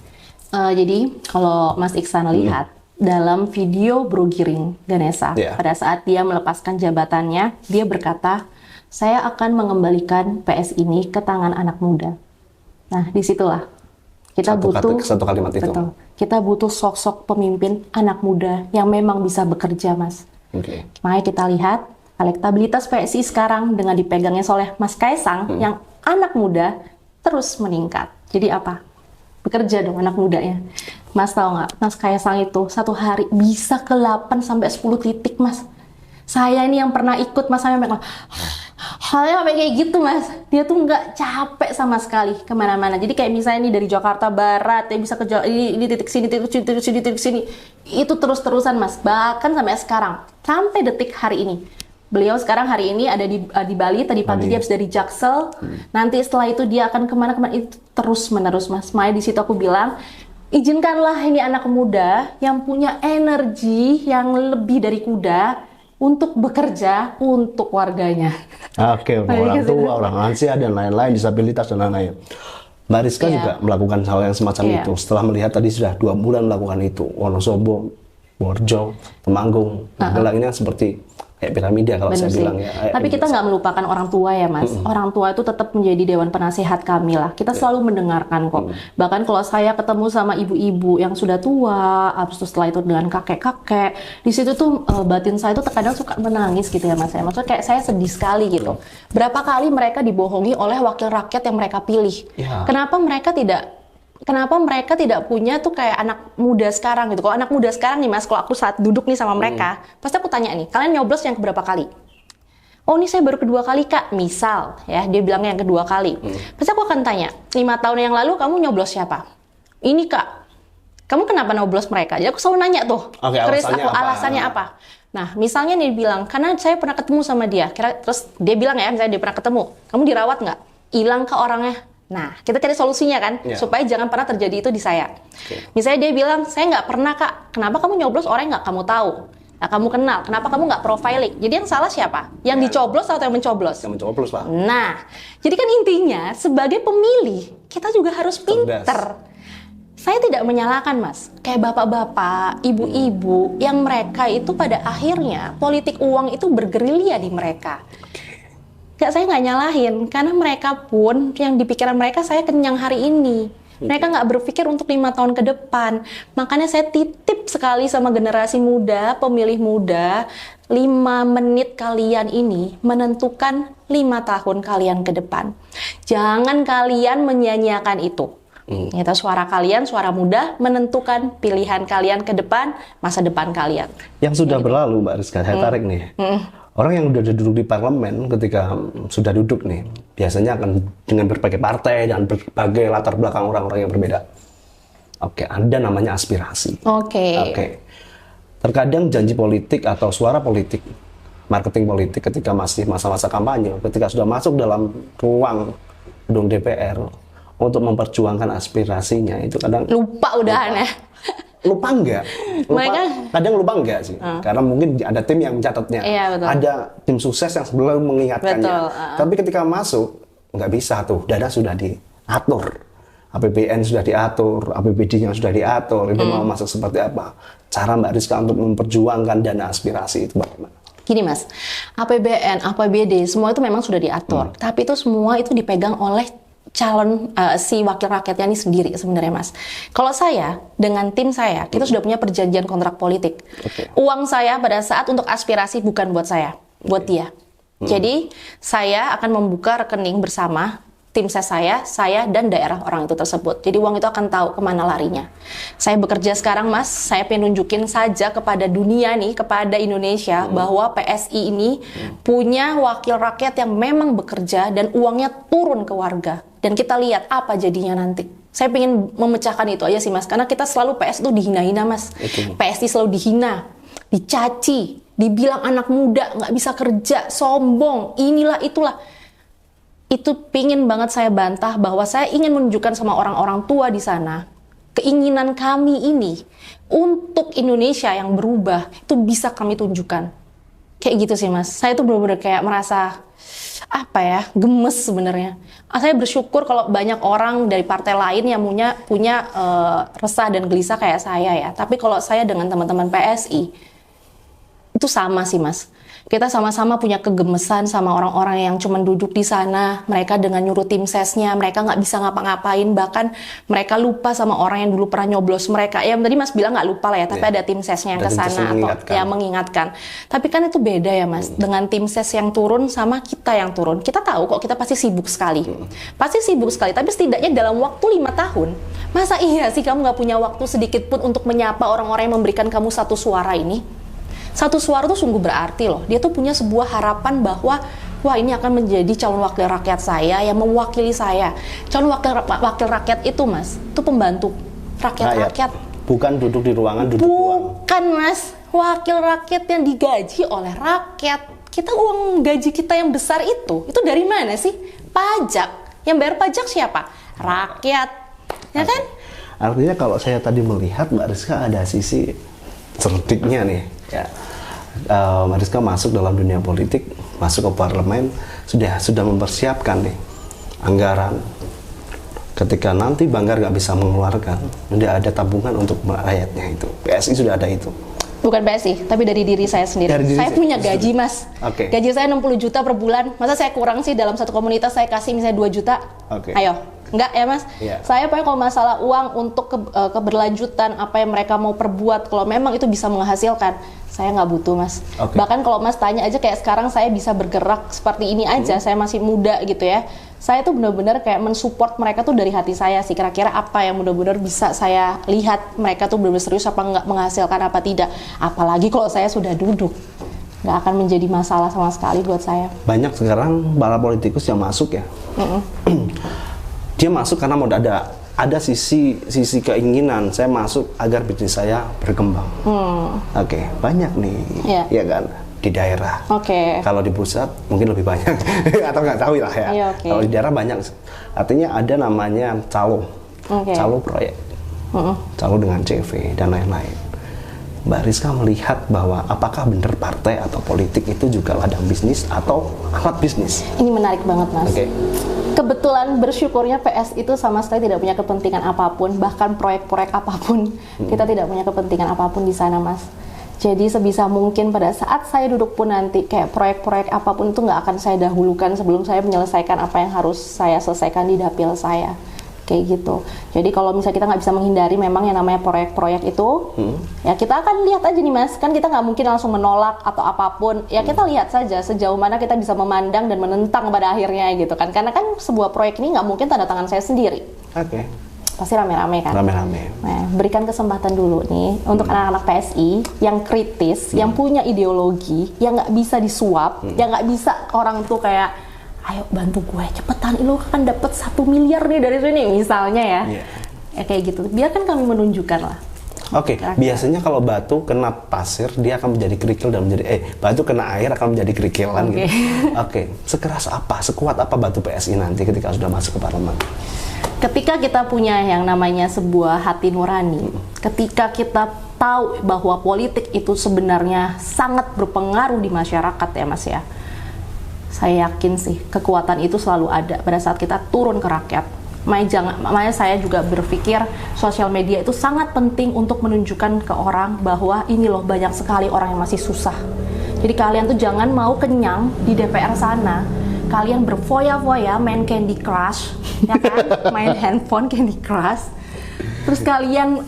Jadi kalau Mas Iksan lihat dalam video Bro Giring Ganesha, pada saat dia melepaskan jabatannya, dia berkata, saya akan mengembalikan PS ini ke tangan anak muda. Nah, disitulah kita satu kalimat itu. Betul, kita butuh sosok pemimpin anak muda yang memang bisa bekerja, Mas. Makanya kita lihat elektabilitas PSI sekarang dengan dipegangnya oleh Mas Kaisang yang anak muda terus meningkat. Jadi apa? Bekerja dong anak mudanya. Mas tahu nggak, Mas Kaisang itu satu hari bisa ke 8 sampai 10 titik, Mas. Saya ini yang pernah ikut, Mas, sampai halnya sampai kayak gitu, Mas. Dia tuh nggak capek sama sekali kemana-mana. Jadi kayak misalnya nih dari Jakarta Barat, dia bisa ke ini titik sini, titik sini. Itu terus-terusan, Mas. Bahkan sampai sekarang, sampai detik hari ini. Beliau sekarang hari ini ada di Bali, tadi pagi dia habis dari Jaksel. Nanti setelah itu dia akan kemana-kemana, itu terus-menerus, Mas. Makanya di situ aku bilang, izinkanlah ini anak muda yang punya energi yang lebih dari kuda untuk bekerja untuk warganya. Orang tua, orang lansia, dan lain-lain, disabilitas, dan lain-lain. Mbak Rizka juga melakukan hal yang semacam itu. Setelah melihat tadi sudah 2 bulan melakukan itu. Wonosobo, Borjo, Temanggung, Magelang ini seperti kayak piramida kalau saya bilang ya. Tapi kita nggak melupakan orang tua ya, Mas. Orang tua itu tetap menjadi dewan penasehat kami lah. Kita selalu mendengarkan kok. Bahkan kalau saya ketemu sama ibu-ibu yang sudah tua, habis itu setelah itu dengan kakek-kakek, di situ tuh batin saya tuh terkadang suka menangis gitu ya, Mas. Maksudnya kayak saya sedih sekali gitu. Berapa kali mereka dibohongi oleh wakil rakyat yang mereka pilih. Kenapa mereka tidak punya tuh kayak anak muda sekarang gitu. Kalau anak muda sekarang nih, Mas, kalau aku saat duduk nih sama mereka, pasti aku tanya nih, kalian nyoblos yang keberapa kali? Oh, ini saya baru kedua kali, Kak. Misal, ya, dia bilangnya yang kedua kali. Pasti aku akan tanya, 5 tahun yang lalu kamu nyoblos siapa? Ini, Kak. Kamu kenapa nyoblos mereka? Jadi aku selalu nanya tuh, alasannya apa? Nah, misalnya nih bilang, karena saya pernah ketemu sama dia. Terus dia bilang ya, misalnya dia pernah ketemu, kamu dirawat nggak? Hilang ke orangnya? Nah, kita cari solusinya kan, supaya jangan pernah terjadi itu di saya. Misalnya dia bilang, saya nggak pernah, Kak. Kenapa kamu nyoblos orang yang nggak kamu tahu? Nah, kamu kenal. Kenapa kamu nggak profiling? Jadi yang salah siapa? Yang dicoblos atau yang mencoblos? Yang mencoblos, Pak. Nah, jadi kan intinya sebagai pemilih, kita juga harus pinter. Saya tidak menyalahkan, Mas. Kayak bapak-bapak, ibu-ibu, yang mereka itu pada akhirnya politik uang itu bergerilya di mereka. Saya nggak nyalahin, karena mereka pun yang di pikiran mereka saya kenyang hari ini. Mereka nggak berpikir untuk 5 tahun ke depan. Makanya saya titip sekali sama generasi muda, pemilih muda, 5 menit kalian ini menentukan 5 tahun kalian ke depan. Jangan kalian menyanyiakan itu. Itu suara kalian, suara muda, menentukan pilihan kalian ke depan, masa depan kalian. Yang sudah berlalu, Mbak Rizka, saya tarik nih. Orang yang udah duduk di parlemen ketika sudah duduk nih, biasanya akan dengan berbagai partai dan berbagai latar belakang orang-orang yang berbeda. Ada namanya aspirasi. Terkadang janji politik atau suara politik, marketing politik ketika masih masa-masa kampanye, ketika sudah masuk dalam ruang gedung DPR untuk memperjuangkan aspirasinya, itu kadang lupa udahan ya. Lupa enggak? Kadang lupa enggak sih? Karena mungkin ada tim yang mencatatnya. Ada tim sukses yang sebelum mengingatkannya. Tapi ketika masuk, nggak bisa tuh. Dana sudah diatur. APBN sudah diatur, APBD-nya sudah diatur. Itu mau masuk seperti apa? Cara Mbak Rizka untuk memperjuangkan dana aspirasi itu bagaimana? Gini, Mas, APBN, APBD, semua itu memang sudah diatur. Tapi itu semua itu dipegang oleh calon si wakil rakyatnya ini sendiri sebenarnya Mas. Kalau saya dengan tim saya, kita sudah punya perjanjian kontrak politik. Uang saya pada saat untuk aspirasi bukan buat saya, buat dia. Jadi saya akan membuka rekening bersama tim ses saya dan daerah orang itu tersebut. Jadi uang itu akan tahu kemana larinya. Saya bekerja sekarang Mas, saya pengen nunjukin saja kepada dunia nih, kepada Indonesia bahwa PSI ini punya wakil rakyat yang memang bekerja dan uangnya turun ke warga. Dan kita lihat apa jadinya nanti. Saya pengen memecahkan itu aja sih Mas, karena kita selalu PS itu dihina-hina Mas. PSI selalu dihina, dicaci, dibilang anak muda nggak bisa kerja, sombong, inilah itulah. Itu pingin banget saya bantah bahwa saya ingin menunjukkan sama orang-orang tua di sana, keinginan kami ini untuk Indonesia yang berubah itu bisa kami tunjukkan. Kayak gitu sih Mas. Saya tuh benar-benar kayak merasa gemes sebenarnya. Saya bersyukur kalau banyak orang dari partai lain yang punya resah dan gelisah kayak saya ya. Tapi kalau saya dengan teman-teman PSI itu sama sih Mas. Kita sama-sama punya kegemesan sama orang-orang yang cuma duduk di sana. Mereka dengan nyuruh tim sesnya, mereka nggak bisa ngapa-ngapain. Bahkan mereka lupa sama orang yang dulu pernah nyoblos mereka. Ya tadi Mas bilang nggak lupa lah ya, tapi ada tim sesnya yang ke sana atau yang mengingatkan. Tapi kan itu beda ya Mas, dengan tim ses yang turun sama kita yang turun. Kita tahu kok kita pasti sibuk sekali. Pasti sibuk sekali, tapi setidaknya dalam waktu 5 tahun, masa iya sih kamu nggak punya waktu sedikit pun untuk menyapa orang-orang yang memberikan kamu satu suara ini? Satu suara tuh sungguh berarti loh. Dia tuh punya sebuah harapan bahwa wah ini akan menjadi calon wakil rakyat saya yang mewakili saya. Calon wakil rakyat itu Mas, itu pembantu rakyat. Bukan duduk di ruangan, duduk uang. Bukan Mas, wakil rakyat yang digaji oleh rakyat. Kita uang gaji kita yang besar itu dari mana sih? Pajak. Yang bayar pajak siapa? Rakyat. Ya kan? Artinya kalau saya tadi melihat Mbak Rizka ada sisi certiknya nih. Ya, Mbak Rizka masuk dalam dunia politik, masuk ke parlemen, sudah mempersiapkan nih anggaran. Ketika nanti Banggar nggak bisa mengeluarkan, sudah ada tabungan untuk rakyatnya itu. PSI sudah ada itu. Bukan PSI, tapi dari diri saya sendiri. Saya punya gaji Mas. Gaji saya 60 juta per bulan. Masa saya kurang sih dalam satu komunitas saya kasih misalnya 2 juta? Ayo. Enggak ya Mas? Saya pokoknya kalau masalah uang untuk keberlanjutan apa yang mereka mau perbuat, kalau memang itu bisa menghasilkan, saya nggak butuh Mas. Bahkan kalau Mas tanya aja kayak sekarang saya bisa bergerak seperti ini aja, saya masih muda gitu ya. Saya tuh benar-benar kayak mensupport mereka tuh dari hati saya sih. Kira-kira apa yang benar-benar bisa saya lihat mereka tuh benar-benar serius apa nggak menghasilkan apa tidak. Apalagi kalau saya sudah duduk. Nggak akan menjadi masalah sama sekali buat saya. Banyak sekarang para politikus yang masuk ya. Dia masuk karena mau ada sisi keinginan saya masuk agar bisnis saya berkembang. Banyak nih, ya kan di daerah. Kalau di pusat mungkin lebih banyak atau nggak tahu lah ya. Kalau di daerah banyak. Artinya ada namanya calo proyek, calo dengan CV dan lain-lain. Mbak Rizka melihat bahwa apakah benar partai atau politik itu juga ladang bisnis atau alat bisnis? Ini menarik banget Mas. Kebetulan bersyukurnya PS itu sama sekali tidak punya kepentingan apapun, bahkan proyek-proyek apapun, kita tidak punya kepentingan apapun di sana Mas. Jadi sebisa mungkin pada saat saya duduk pun nanti kayak proyek-proyek apapun itu nggak akan saya dahulukan sebelum saya menyelesaikan apa yang harus saya selesaikan di dapil saya. Kayak gitu. Jadi kalau misalnya kita nggak bisa menghindari memang yang namanya proyek-proyek itu, ya kita akan lihat aja nih Mas. Kan kita nggak mungkin langsung menolak atau apapun. Ya kita lihat saja sejauh mana kita bisa memandang dan menentang pada akhirnya gitu kan. Karena kan sebuah proyek ini nggak mungkin tanda tangan saya sendiri. Pasti rame-rame kan. Nah, berikan kesempatan dulu nih untuk anak-anak PSI yang kritis, yang punya ideologi, yang nggak bisa disuap, yang nggak bisa orang tuh kayak ayo bantu gue cepetan, lu kan dapat 1 miliar nih dari sini misalnya ya. Ya kayak gitu. Biarkan kami menunjukkan lah. Biasanya kalau batu kena pasir dia akan menjadi kerikil dan menjadi batu kena air akan menjadi kerikilan gitu. Sekeras apa, sekuat apa batu PSI nanti ketika sudah masuk ke parlemen? Ketika kita punya yang namanya sebuah hati nurani, ketika kita tahu bahwa politik itu sebenarnya sangat berpengaruh di masyarakat ya Mas ya. Saya yakin sih kekuatan itu selalu ada pada saat kita turun ke rakyat. Makanya saya juga berpikir sosial media itu sangat penting untuk menunjukkan ke orang bahwa ini loh banyak sekali orang yang masih susah. Jadi kalian tuh jangan mau kenyang di DPR sana. kalian berfoya-foya main Candy Crush, ya kan, main handphone Candy Crush, terus kalian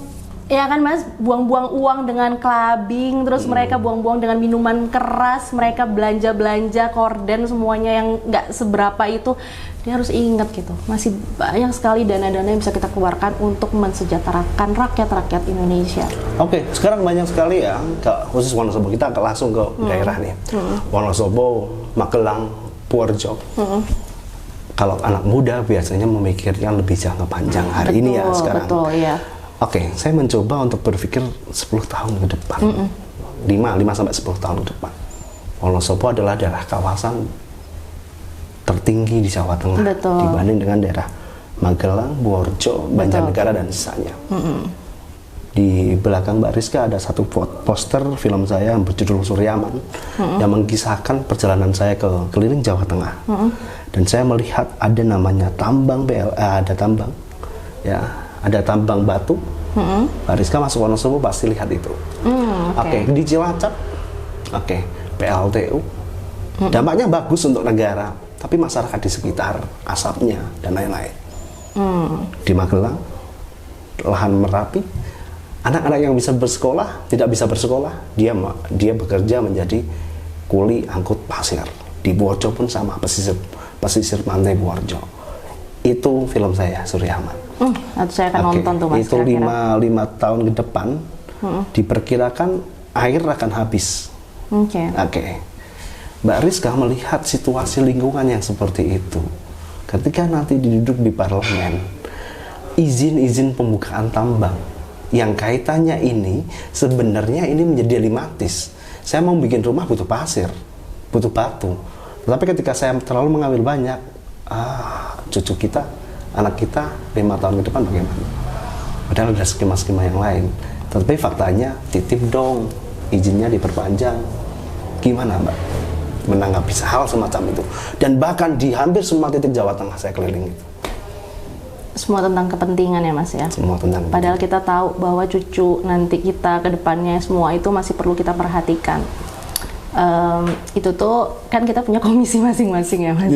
ya kan Mas, buang-buang uang dengan clubbing, terus mereka buang-buang dengan minuman keras, mereka belanja-belanja korden semuanya yang nggak seberapa itu. Dia harus ingat gitu, masih banyak sekali dana-dana yang bisa kita keluarkan untuk mensejahterakan rakyat-rakyat Indonesia. Oke, sekarang banyak sekali ya, khusus Wonosobo, kita langsung ke daerah nih. Wonosobo, Magelang, Purworejo. Kalau anak muda biasanya memikirkan lebih jangka panjang hari ini ya sekarang. Betul, iya. Oke, saya mencoba untuk berpikir 10 tahun ke depan. 5 sampai 10 tahun ke depan. Wonosobo adalah daerah kawasan tertinggi di Jawa Tengah dibanding dengan daerah Magelang, Purworejo, Banjarnegara dan sisanya. Di belakang Mbak Rizka ada satu poster film saya yang berjudul Suryaman yang mengisahkan perjalanan saya ke keliling Jawa Tengah. Dan saya melihat ada namanya tambang ada tambang ya, ada tambang batu. Mbak Rizka masuk Wonosobo pasti lihat itu. Oke, di Cilacap, PLTU. Dampaknya bagus untuk negara, tapi masyarakat di sekitar, asapnya dan lain-lain. Di Magelang, lahan Merapi, anak-anak yang bisa bersekolah tidak bisa bersekolah, dia bekerja menjadi kuli angkut pasir. Di Purworejo pun sama, pesisir pantai Purworejo. Itu film saya, Suryaman. Saya akan nonton tuh Mas. Itu 5 tahun ke depan diperkirakan air akan habis. Oke. Mbak Rizka melihat situasi lingkungan yang seperti itu. Ketika nanti duduk di parlemen, izin-izin pembukaan tambang yang kaitannya ini sebenarnya ini menjadi dilematis. Saya mau bikin rumah butuh pasir, butuh batu. Tetapi ketika saya terlalu mengambil banyak, cucu kita, anak kita 5 tahun ke depan bagaimana? Padahal ada skema-skema yang lain. Tetapi faktanya titip dong, izinnya diperpanjang. Gimana Mbak menanggapi hal semacam itu? Dan bahkan di hampir semua titik Jawa Tengah saya keliling itu. Semua tentang kepentingan ya Mas ya? Semua tentang. Padahal kita tahu bahwa cucu nanti kita ke depannya semua itu masih perlu kita perhatikan. Itu tuh kan kita punya komisi masing-masing ya Mas.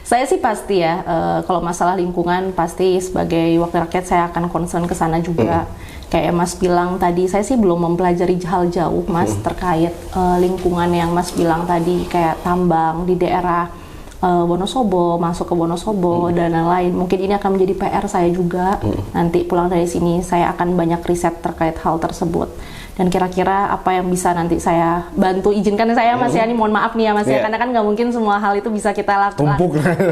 Saya sih pasti ya, kalau masalah lingkungan pasti sebagai wakil rakyat saya akan concern ke sana juga. Kayak Mas bilang tadi, saya sih belum mempelajari hal jauh Mas terkait lingkungan yang Mas bilang tadi, kayak tambang di daerah Wonosobo, masuk ke Wonosobo dan lain-lain. Mungkin ini akan menjadi PR saya juga. Nanti pulang dari sini saya akan banyak riset terkait hal tersebut. Dan kira-kira apa yang bisa nanti saya bantu izinkan saya Mas ya, ini mohon maaf nih ya Mas ya, karena kan nggak mungkin semua hal itu bisa kita lakukan,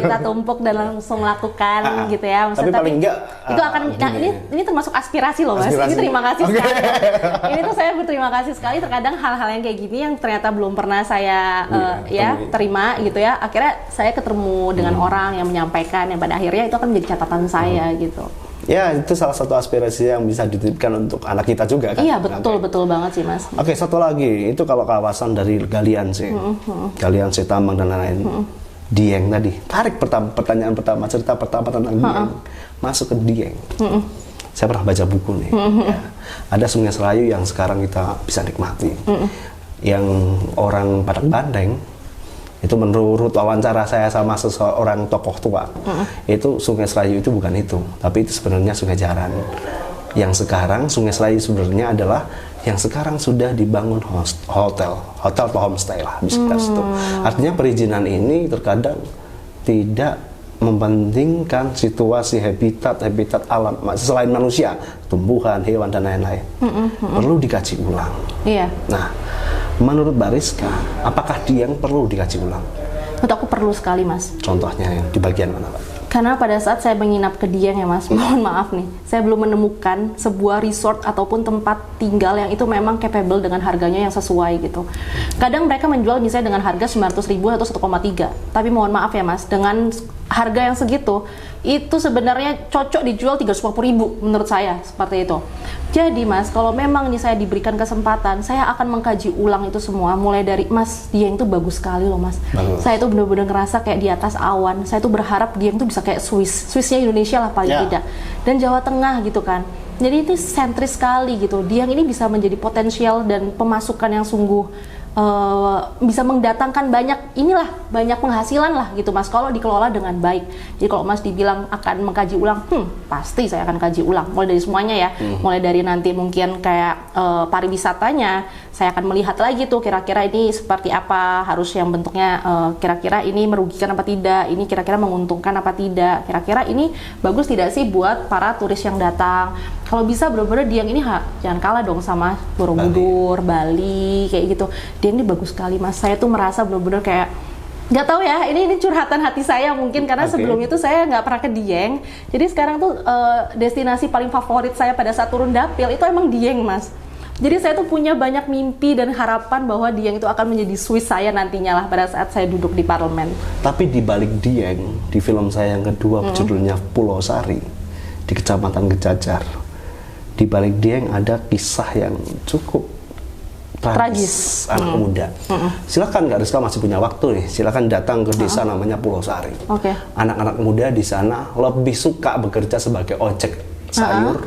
kita tumpuk dan langsung lakukan gitu ya. Maksudnya, tapi paling enggak itu akan, nah, ini termasuk aspirasi loh Mas. Ini terima kasih sekali. Ini tuh saya berterima kasih sekali. Terkadang hal-hal yang kayak gini yang ternyata belum pernah saya terima gitu ya. Akhirnya saya ketemu dengan orang yang menyampaikan, yang pada akhirnya itu akan menjadi catatan saya gitu. Ya, itu salah satu aspirasi yang bisa dititipkan untuk anak kita juga kan? Iya, betul banget sih Mas. Oke, satu lagi, itu kalau kawasan dari galian sih, galian sih, tambang dan lain-lain. Dieng tadi, tarik pertanyaan pertama, cerita pertama tentang Dieng, masuk ke Dieng. Saya pernah baca buku nih, ya. Ada Sungai Serayu yang sekarang kita bisa nikmati, yang orang Padang Bandeng, itu menurut wawancara saya sama seseorang tokoh tua, itu Sungai Serayu itu bukan itu, tapi itu sebenarnya Sungai Jaran. Yang sekarang Sungai Serayu sebenarnya adalah yang sekarang sudah dibangun hotel atau homestay lah, bisa kita situ. Artinya perizinan ini terkadang tidak mempentingkan situasi habitat alam selain manusia, tumbuhan, hewan dan lain-lain. Perlu dikaji ulang. Iya. Nah, menurut Mbak Rizka, apakah Dieng perlu dikaji ulang? Menurut aku perlu sekali Mas. Contohnya yang di bagian mana Pak? Karena pada saat saya menginap ke Dieng ya Mas, mohon maaf nih, saya belum menemukan sebuah resort ataupun tempat tinggal yang itu memang capable dengan harganya yang sesuai gitu. Kadang mereka menjual misalnya dengan harga 900.000 atau 1,3, tapi mohon maaf ya Mas, dengan harga yang segitu, itu sebenarnya cocok dijual 350.000 menurut saya, seperti itu. Jadi Mas, kalau memang nih saya diberikan kesempatan, saya akan mengkaji ulang itu semua, mulai dari Mas, Dieng itu bagus sekali loh Mas. Saya itu benar-benar ngerasa kayak di atas awan. Saya tuh berharap Dieng itu bisa kayak Swissnya Indonesia lah paling tidak. Dan Jawa Tengah gitu kan. Jadi itu sentris sekali gitu. Dieng ini bisa menjadi potensial dan pemasukan yang sungguh bisa mendatangkan banyak penghasilan lah gitu Mas kalau dikelola dengan baik. Jadi kalau Mas dibilang akan mengkaji ulang, pasti saya akan kaji ulang mulai dari semuanya ya. Mulai dari nanti mungkin kayak pariwisatanya, saya akan melihat lagi tuh kira-kira ini seperti apa, harus yang bentuknya kira-kira ini merugikan apa tidak, ini kira-kira menguntungkan apa tidak, kira-kira ini bagus tidak sih buat para turis yang datang. Kalau bisa benar-benar Dieng ini jangan kalah dong sama Borobudur, Bali kayak gitu. Dieng ini bagus sekali Mas. Saya tuh merasa benar-benar kayak nggak tahu ya, ini curhatan hati saya mungkin karena sebelum itu saya nggak pernah ke Dieng. Jadi sekarang tuh destinasi paling favorit saya pada saat turun dapil itu emang Dieng Mas. Jadi saya tuh punya banyak mimpi dan harapan bahwa Dieng itu akan menjadi Swiss saya nantinya lah pada saat saya duduk di parlemen. Tapi di balik Dieng, di film saya yang kedua judulnya Pulau Sari di Kecamatan Gejajar, di balik Dieng ada kisah yang cukup tragis anak muda. Silakan Kak Rizka masih punya waktu nih, silakan datang ke desa namanya Pulau Sari. Anak-anak muda di sana lebih suka bekerja sebagai ojek sayur.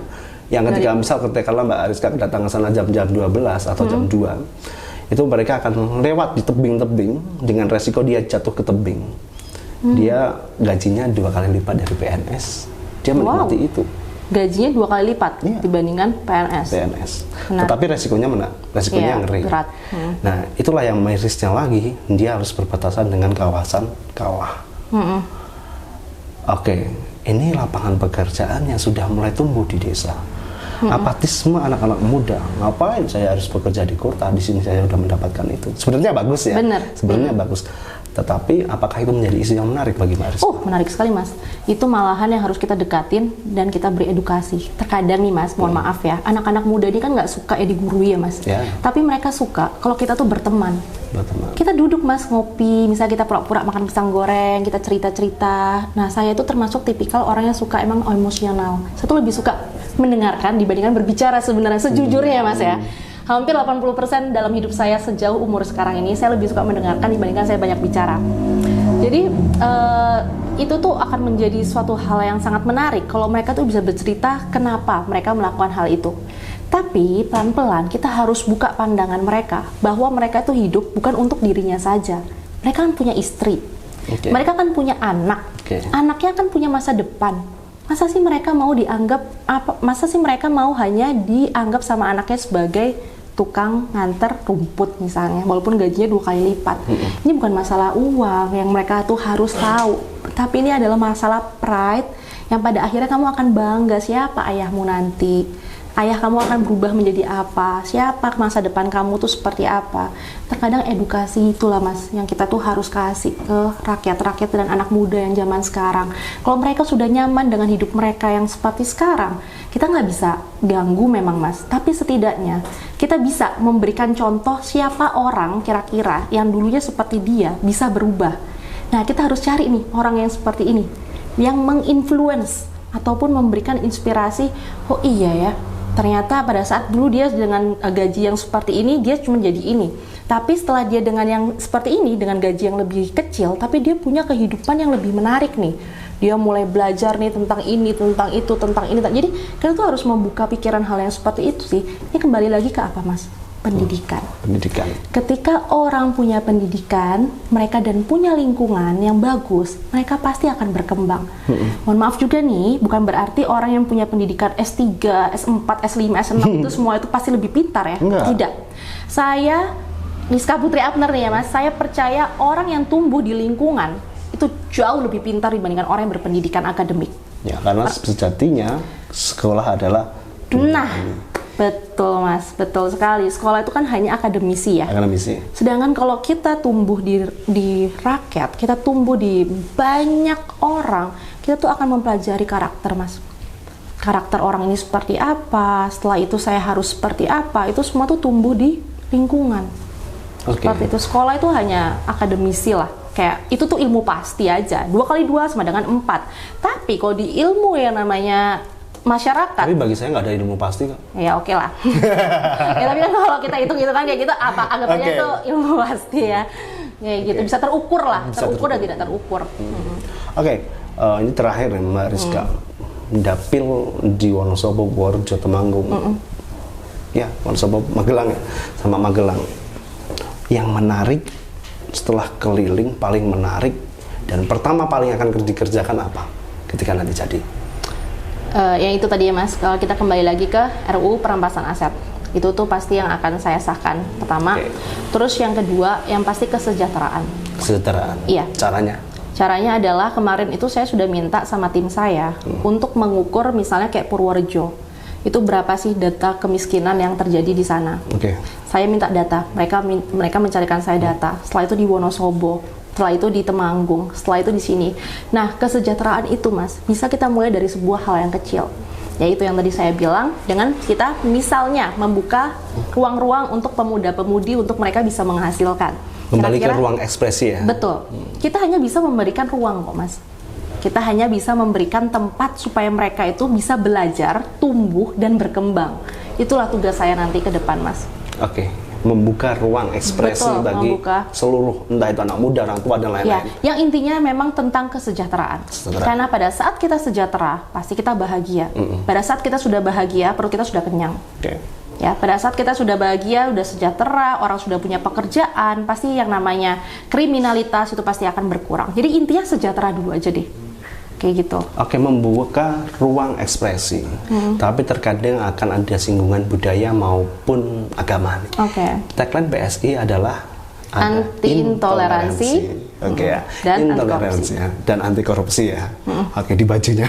Yang ketika Mbak Rizka datang ke sana jam-jam 12 atau jam 2, itu mereka akan lewat di tebing-tebing dengan resiko dia jatuh ke tebing. Dia gajinya 2 kali lipat dari PNS. Dia menikmati itu. Gajinya 2 kali lipat dibandingkan PNS. Tetapi resikonya ngeri. Berat. Nah, itulah yang mirisnya lagi, dia harus berbatasan dengan kawasan kawah. Oke, ini lapangan pekerjaan yang sudah mulai tumbuh di desa. Apatisme anak-anak muda, ngapain saya harus bekerja di kota, di sini saya sudah mendapatkan itu. Sebenarnya bagus ya. Sebenarnya bagus. Tetapi apakah itu menjadi isu yang menarik bagi Mbak Rizka? Oh, menarik sekali Mas. Itu malahan yang harus kita dekatin dan kita beri edukasi. Terkadang nih Mas, mohon maaf ya, anak-anak muda ini kan nggak suka ya digurui ya Mas. Tapi mereka suka kalau kita tuh berteman. Kita duduk Mas, ngopi, misalnya kita pura-pura makan pisang goreng, kita cerita-cerita. Nah, saya itu termasuk tipikal orang yang suka emang emosional. Saya tuh lebih suka mendengarkan dibandingkan berbicara sebenarnya, sejujurnya ya Mas ya. Hampir 80% dalam hidup saya sejauh umur sekarang ini, saya lebih suka mendengarkan dibandingkan saya banyak bicara. Jadi itu tuh akan menjadi suatu hal yang sangat menarik kalau mereka tuh bisa bercerita kenapa mereka melakukan hal itu. Tapi pelan-pelan kita harus buka pandangan mereka bahwa mereka tuh hidup bukan untuk dirinya saja. Mereka kan punya istri, mereka kan punya anak, anaknya kan punya masa depan. Masa sih mereka mau masa sih mereka mau hanya dianggap sama anaknya sebagai tukang nganter rumput misalnya, walaupun gajinya 2 kali lipat. Ini bukan masalah uang yang mereka tuh harus tahu, tapi ini adalah masalah pride yang pada akhirnya kamu akan bangga siapa ayahmu nanti. Ayah kamu akan berubah menjadi apa, siapa masa depan kamu tuh seperti apa. Terkadang edukasi itulah Mas yang kita tuh harus kasih ke rakyat-rakyat dan anak muda yang zaman sekarang. Kalau mereka sudah nyaman dengan hidup mereka yang seperti sekarang, kita nggak bisa ganggu memang Mas, tapi setidaknya kita bisa memberikan contoh siapa orang kira-kira yang dulunya seperti dia bisa berubah. Nah, kita harus cari nih orang yang seperti ini, yang menginfluence ataupun memberikan inspirasi. Oh iya ya, ternyata pada saat dulu dia dengan gaji yang seperti ini, dia cuma jadi ini. Tapi setelah dia dengan yang seperti ini, dengan gaji yang lebih kecil, tapi dia punya kehidupan yang lebih menarik nih. Dia mulai belajar nih tentang ini, tentang itu, tentang ini. Jadi kita tuh harus membuka pikiran hal yang seperti itu sih. Ini kembali lagi ke apa Mas? Pendidikan. Ketika orang punya pendidikan, mereka dan punya lingkungan yang bagus, mereka pasti akan berkembang. Mohon maaf juga nih, bukan berarti orang yang punya pendidikan S3, S4, S5, S6 itu semua itu pasti lebih pintar ya. Tidak. Saya, Rizka Putri Abner nih ya Mas, saya percaya orang yang tumbuh di lingkungan itu jauh lebih pintar dibandingkan orang yang berpendidikan akademik. Ya, karena sejatinya sekolah adalah Betul Mas, betul sekali. Sekolah itu kan hanya akademisi ya. Sedangkan kalau kita tumbuh di rakyat, kita tumbuh di banyak orang, kita tuh akan mempelajari karakter Mas. Karakter orang ini seperti apa, setelah itu saya harus seperti apa, itu semua tuh tumbuh di lingkungan. Seperti itu, sekolah itu hanya akademisi lah. Kayak itu tuh ilmu pasti aja, 2 kali 2 sama dengan 4. Tapi kalau di ilmu yang namanya masyarakat. Tapi bagi saya nggak ada ilmu pasti kok. Ya oke lah. Ya tapi kan kalau kita hitung kan kayak gitu apa anggapannya itu ilmu pasti ya. Kayak gitu bisa terukur lah, terukur dan tidak terukur. Ini terakhir nih Mbak Rizka. Dapil di Wonosobo, Purworejo, Temanggung. Ya, Wonosobo, Magelang ya, sama Magelang. yang menarik setelah keliling, paling menarik dan pertama paling akan dikerjakan apa ketika nanti jadi? Yang itu tadi ya Mas, kalau kita kembali lagi ke RUU perampasan aset, itu tuh pasti yang akan saya sahkan pertama. Terus yang kedua, yang pasti kesejahteraan. Kesejahteraan. Iya. Caranya adalah kemarin itu saya sudah minta sama tim saya untuk mengukur misalnya kayak Purworejo. Itu berapa sih data kemiskinan yang terjadi di sana? Saya minta data, mereka mencarikan saya data. Setelah itu di Wonosobo, setelah itu di Temanggung, setelah itu di sini. Nah, kesejahteraan itu Mas, bisa kita mulai dari sebuah hal yang kecil. Yaitu yang tadi saya bilang, dengan kita misalnya membuka ruang-ruang untuk pemuda-pemudi untuk mereka bisa menghasilkan. Kembali ke ruang ekspresi ya? Betul. Kita hanya bisa memberikan ruang kok Mas. Kita hanya bisa memberikan tempat supaya mereka itu bisa belajar, tumbuh, dan berkembang. Itulah tugas saya nanti ke depan, Mas. Membuka ruang ekspresi bagi seluruh, entah itu anak muda, orang tua, dan lain-lain. Yang intinya memang tentang kesejahteraan. Karena pada saat kita sejahtera, pasti kita bahagia. Pada saat kita sudah bahagia, perut kita sudah kenyang. Ya, pada saat kita sudah bahagia, sudah sejahtera, orang sudah punya pekerjaan, pasti yang namanya kriminalitas itu pasti akan berkurang. Jadi intinya sejahtera dulu aja deh. Kayak gitu. Membuka ruang ekspresi. Tapi terkadang akan ada singgungan budaya maupun agama. Tagline PSI adalah anti-intoleransi dan intoleransi dan anti korupsi ya. Di bajunya.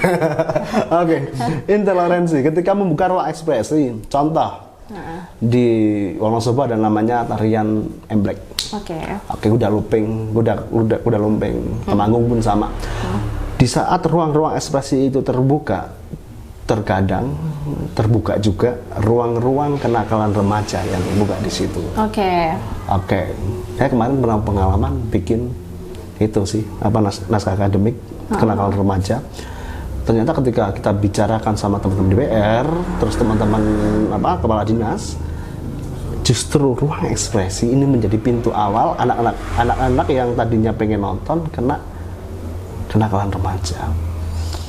Intoleransi ketika membuka ruang ekspresi. Contoh di Wonosobo ada namanya tarian emblek. Kuda lumping, kuda lumping. Temanggung pun sama. Di saat ruang-ruang ekspresi itu terbuka, terkadang terbuka juga ruang-ruang kenakalan remaja yang terbuka di situ. Saya kemarin pernah pengalaman bikin itu sih, naskah akademik kenakalan remaja. Ternyata ketika kita bicarakan sama teman-teman DPR, terus teman-teman kepala dinas, justru ruang ekspresi ini menjadi pintu awal anak-anak yang tadinya pengen nonton kenakalan remaja.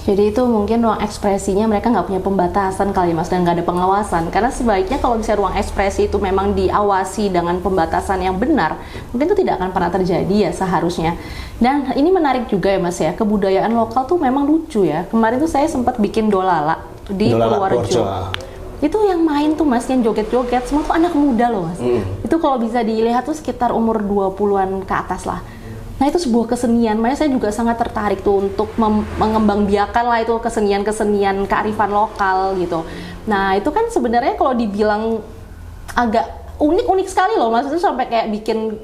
Jadi itu mungkin ruang ekspresinya mereka nggak punya pembatasan kali Mas, dan nggak ada pengawasan. Karena sebaiknya kalau misalnya ruang ekspresi itu memang diawasi dengan pembatasan yang benar, mungkin itu tidak akan pernah terjadi ya seharusnya. Dan ini menarik juga ya Mas ya, kebudayaan lokal tuh memang lucu ya. Kemarin tuh saya sempat bikin dolala di Purworejo. Itu yang main tuh Mas, yang joget-joget, semua tuh anak muda loh Mas. Itu kalau bisa dilihat tuh sekitar umur 20-an ke atas lah. Nah itu sebuah kesenian, makanya saya juga sangat tertarik tuh untuk mengembangbiakan lah itu kesenian-kesenian kearifan lokal gitu. Nah itu kan sebenarnya kalau dibilang agak unik-unik sekali loh Mas, itu sampai kayak bikin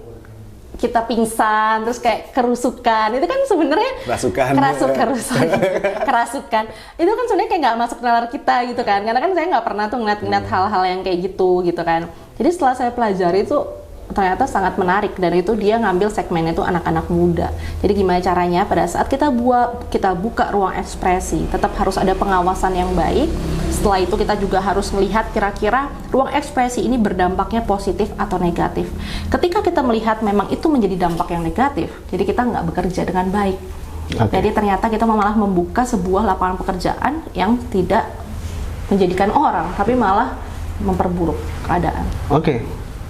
kita pingsan, terus kayak kerusukan, itu kan sebenarnya kerasukan, itu kan sebenarnya kayak nggak masuk nalar kita gitu kan, karena kan saya nggak pernah tuh ngeliat hal-hal yang kayak gitu kan. Jadi setelah saya pelajari itu ternyata sangat menarik, dan itu dia ngambil segmennya itu anak-anak muda. Jadi gimana caranya pada saat kita buka ruang ekspresi, tetap harus ada pengawasan yang baik. Setelah itu kita juga harus melihat kira-kira ruang ekspresi ini berdampaknya positif atau negatif. Ketika kita melihat memang itu menjadi dampak yang negatif, jadi kita nggak bekerja dengan baik. Jadi ternyata kita malah membuka sebuah lapangan pekerjaan yang tidak menjadikan orang, tapi malah memperburuk keadaan.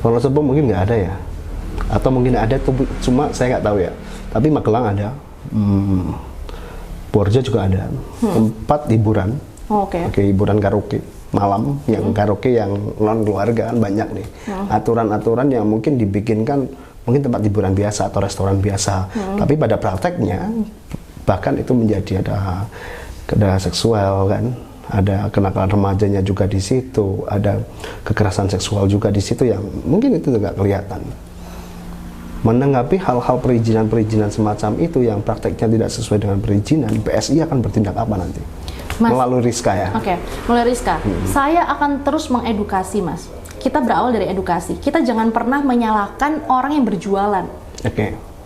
Wonosobo mungkin nggak ada ya, atau mungkin ada, cuma saya nggak tahu ya. Tapi Magelang ada, Purworejo juga ada, tempat hiburan. Hiburan karaoke malam, yang karaoke yang non keluarga kan banyak nih. Aturan-aturan yang mungkin dibikinkan mungkin tempat hiburan biasa atau restoran biasa, tapi pada prakteknya bahkan itu menjadi ada seksual kan. Ada kenakalan remajanya juga di situ, ada kekerasan seksual juga di situ yang mungkin itu nggak kelihatan. Menanggapi hal-hal perizinan semacam itu yang prakteknya tidak sesuai dengan perizinan, PSI akan bertindak apa nanti? Mas, melalui Rizka ya? Melalui Rizka. Saya akan terus mengedukasi Mas. Kita berawal dari edukasi. Kita jangan pernah menyalahkan orang yang berjualan.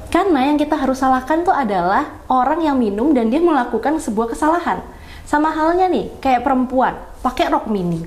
Karena yang kita harus salahkan tuh adalah orang yang minum dan dia melakukan sebuah kesalahan. Sama halnya nih, kayak perempuan pakai rok mini.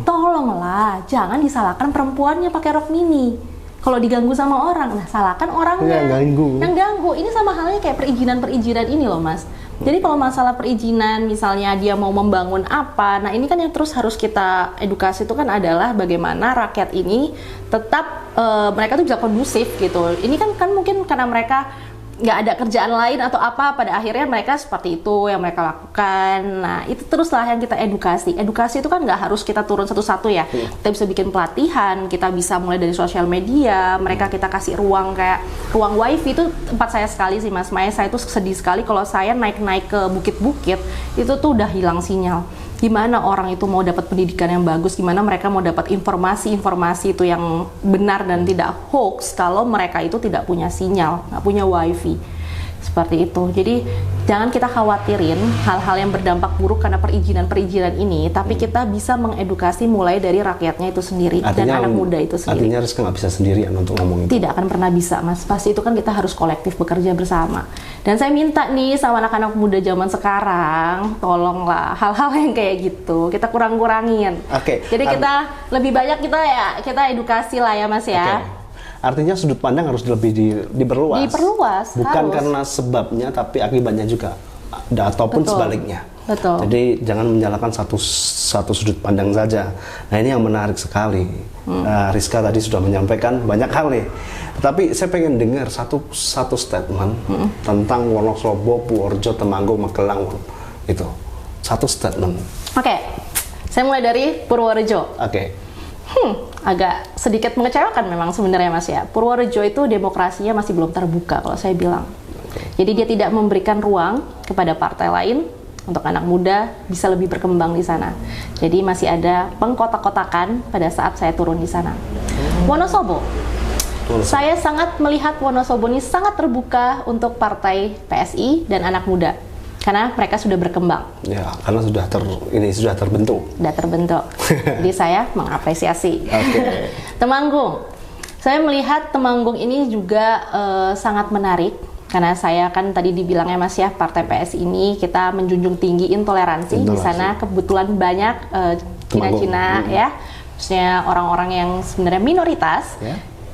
Tolonglah, jangan disalahkan perempuannya pakai rok mini. Kalau diganggu sama orang, nah salahkan orangnya yang ganggu. Ini sama halnya kayak perizinan ini loh Mas. Jadi kalau masalah perizinan, misalnya dia mau membangun apa, nah ini kan yang terus harus kita edukasi itu kan adalah bagaimana rakyat ini tetap mereka tuh bisa kondusif gitu. Ini kan mungkin karena mereka nggak ada kerjaan lain atau apa, pada akhirnya mereka seperti itu yang mereka lakukan. Nah itu teruslah yang kita edukasi. Edukasi itu kan nggak harus kita turun satu-satu ya. Kita bisa bikin pelatihan, kita bisa mulai dari sosial media. Mereka kita kasih ruang, kayak ruang wifi itu tempat saya sekali sih Mas Maya. Saya tuh sedih sekali kalau saya naik-naik ke bukit-bukit itu tuh udah hilang sinyal. Gimana orang itu mau dapat pendidikan yang bagus, gimana mereka mau dapat informasi-informasi itu yang benar dan tidak hoax kalau mereka itu tidak punya sinyal, nggak punya wifi. Seperti itu. Jadi jangan kita khawatirin hal-hal yang berdampak buruk karena perizinan-perizinan ini, tapi kita bisa mengedukasi mulai dari rakyatnya itu sendiri. Artinya, dan anak muda itu sendiri. Artinya Rizka nggak bisa sendirian untuk ngomong itu? Tidak akan pernah bisa Mas, pasti itu kan kita harus kolektif bekerja bersama. Dan saya minta nih sama anak-anak muda zaman sekarang, tolonglah hal-hal yang kayak gitu kita kurang-kurangin. Jadi kita lebih banyak kita edukasi lah ya Mas ya. Artinya sudut pandang harus lebih diperluas. Diperluas. Bukan harus. Karena sebabnya, tapi akibatnya juga. Ataupun sebaliknya. Betul. Jadi jangan menyalahkan satu sudut pandang saja. Nah ini yang menarik sekali. Rizka tadi sudah menyampaikan banyak hal nih. Tetapi saya pengen dengar satu statement tentang Wonosobo, Purworejo, Temanggung, Magelang itu. Satu statement. Oke. Saya mulai dari Purworejo. Agak sedikit mengecewakan memang sebenarnya Mas ya. Purworejo itu demokrasinya masih belum terbuka kalau saya bilang. Jadi dia tidak memberikan ruang kepada partai lain untuk anak muda bisa lebih berkembang di sana. Jadi masih ada pengkotak-kotakan pada saat saya turun di sana. Wonosobo. Saya sangat melihat Wonosobo ini sangat terbuka untuk partai PSI dan anak muda. Karena mereka sudah berkembang. Ya, karena sudah terbentuk. Sudah terbentuk. Jadi saya mengapresiasi. Temanggung. Saya melihat Temanggung ini juga sangat menarik. Karena saya kan tadi dibilangnya Mas ya, Partai PS ini kita menjunjung tinggi intoleransi. Di sana kebetulan banyak Cina-Cina ya. Maksudnya orang-orang yang sebenarnya minoritas.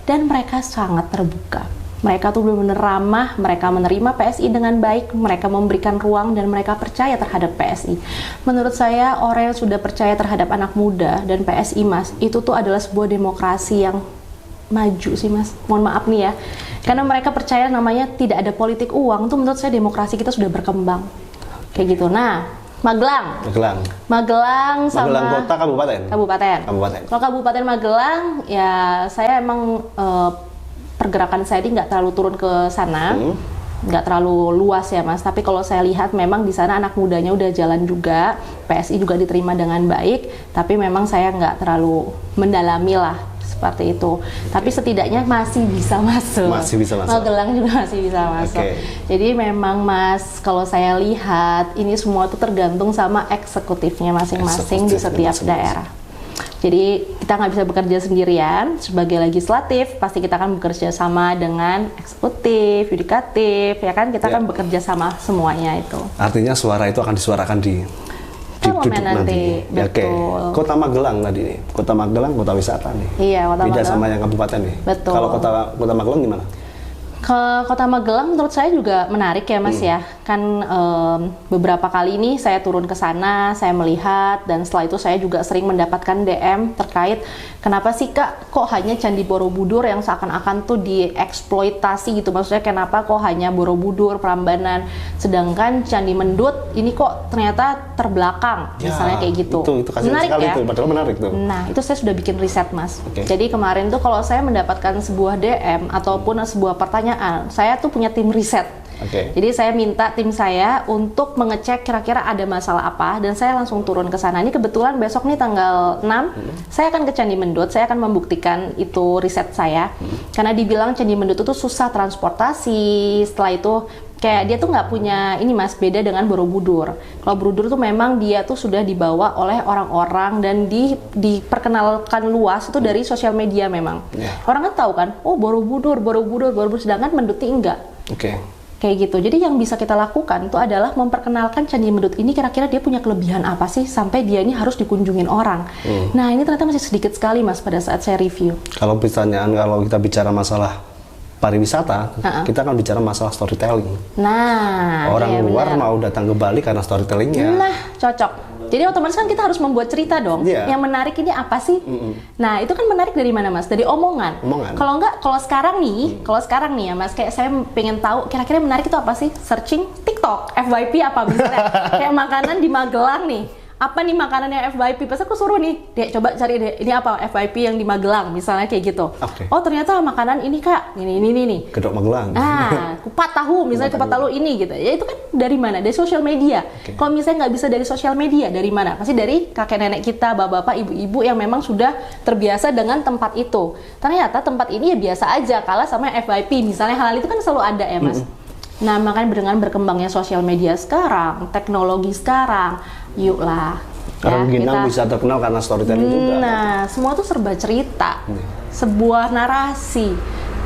Dan mereka sangat terbuka. Mereka tuh benar-benar ramah, mereka menerima PSI dengan baik, mereka memberikan ruang dan mereka percaya terhadap PSI. Menurut saya orang yang sudah percaya terhadap anak muda dan PSI Mas, itu tuh adalah sebuah demokrasi yang maju sih Mas. Mohon maaf nih ya. Karena mereka percaya namanya tidak ada politik uang, tuh menurut saya demokrasi kita sudah berkembang. Kayak gitu. Nah, Magelang sama Magelang kota, kabupaten. Kalau Kabupaten Magelang ya saya emang pergerakan saya ini nggak terlalu turun ke sana, nggak terlalu luas ya Mas. Tapi kalau saya lihat memang di sana anak mudanya udah jalan juga, PSI juga diterima dengan baik. Tapi memang saya nggak terlalu mendalami lah seperti itu. Tapi setidaknya masih bisa masuk. Magelang juga masih bisa masuk. Jadi memang Mas, kalau saya lihat ini semua itu tergantung sama eksekutifnya masing-masing di setiap daerah. Jadi kita nggak bisa bekerja sendirian. Sebagai legislatif pasti kita akan bekerja sama dengan eksekutif, yudikatif, ya kan? Kita akan bekerja sama semuanya itu. Artinya suara itu akan disuarakan di duduk nanti. Betul. Kota Magelang tadi nih. Kota Magelang kota wisata nih. Iya, kota Magelang. Beda sama yang kabupaten nih. Betul. Kalau kota Magelang gimana? Ke Kota Magelang menurut saya juga menarik ya Mas ya. Kan beberapa kali ini saya turun ke sana, saya melihat, dan setelah itu saya juga sering mendapatkan DM terkait kenapa sih Kak kok hanya Candi Borobudur yang seakan-akan tuh dieksploitasi gitu. Maksudnya kenapa kok hanya Borobudur, Prambanan, sedangkan Candi Mendut ini kok ternyata terbelakang, misalnya kayak gitu. Itu menarik ya? Itu, padahal menarik tuh. Nah itu saya sudah bikin riset Mas. Jadi kemarin tuh kalau saya mendapatkan sebuah DM ataupun sebuah pertanyaan, saya tuh punya tim riset. Jadi saya minta tim saya untuk mengecek kira-kira ada masalah apa, dan saya langsung turun ke sana. Ini kebetulan besok nih tanggal 6, saya akan ke Candi Mendut, saya akan membuktikan itu riset saya. Karena dibilang Candi Mendut itu susah transportasi, setelah itu kayak dia tuh nggak punya ini Mas, beda dengan Borobudur. Kalau Borobudur tuh memang dia tuh sudah dibawa oleh orang-orang dan diperkenalkan luas itu dari sosial media memang. Orang kan tahu kan, oh Borobudur, sedangkan Mendut ini enggak. Kayak gitu. Jadi yang bisa kita lakukan itu adalah memperkenalkan Candi Mendut ini kira-kira dia punya kelebihan apa sih sampai dia ini harus dikunjungin orang. Nah ini ternyata masih sedikit sekali Mas pada saat saya review. Kalau kita bicara masalah pariwisata, kita akan bicara masalah storytelling. Nah, orang luar mau datang ke Bali karena storytellingnya. Nah, cocok. Jadi otomatis kan kita harus membuat cerita dong. Yang menarik ini apa sih? Nah, itu kan menarik dari mana, Mas? Dari omongan. Kalau enggak, kalau sekarang nih ya, Mas, kayak saya pengen tahu kira-kira menarik itu apa sih? Searching TikTok, FYP apa misalnya? Kayak makanan di Magelang nih. Apa nih makanan yang FYP? Pas aku suruh nih, Dek, coba cari deh, ini apa FYP yang di Magelang, misalnya kayak gitu. Oh, ternyata makanan ini Kak, ini nih. Kedok Magelang. Kupat tahu, misalnya kupat tahu ini gitu. Ya itu kan dari mana? Dari sosial media. Kalau misalnya nggak bisa dari sosial media, dari mana? Pasti dari kakek nenek kita, bapak-bapak, ibu-ibu yang memang sudah terbiasa dengan tempat itu. Ternyata tempat ini ya biasa aja, kalah sama FYP. Misalnya hal itu kan selalu ada ya, Mas. Nah, makanya dengan berkembangnya sosial media sekarang, teknologi sekarang, yuklah. Orang Ginang bisa terkenal karena storytelling juga. Nah, semua tuh serba cerita, sebuah narasi.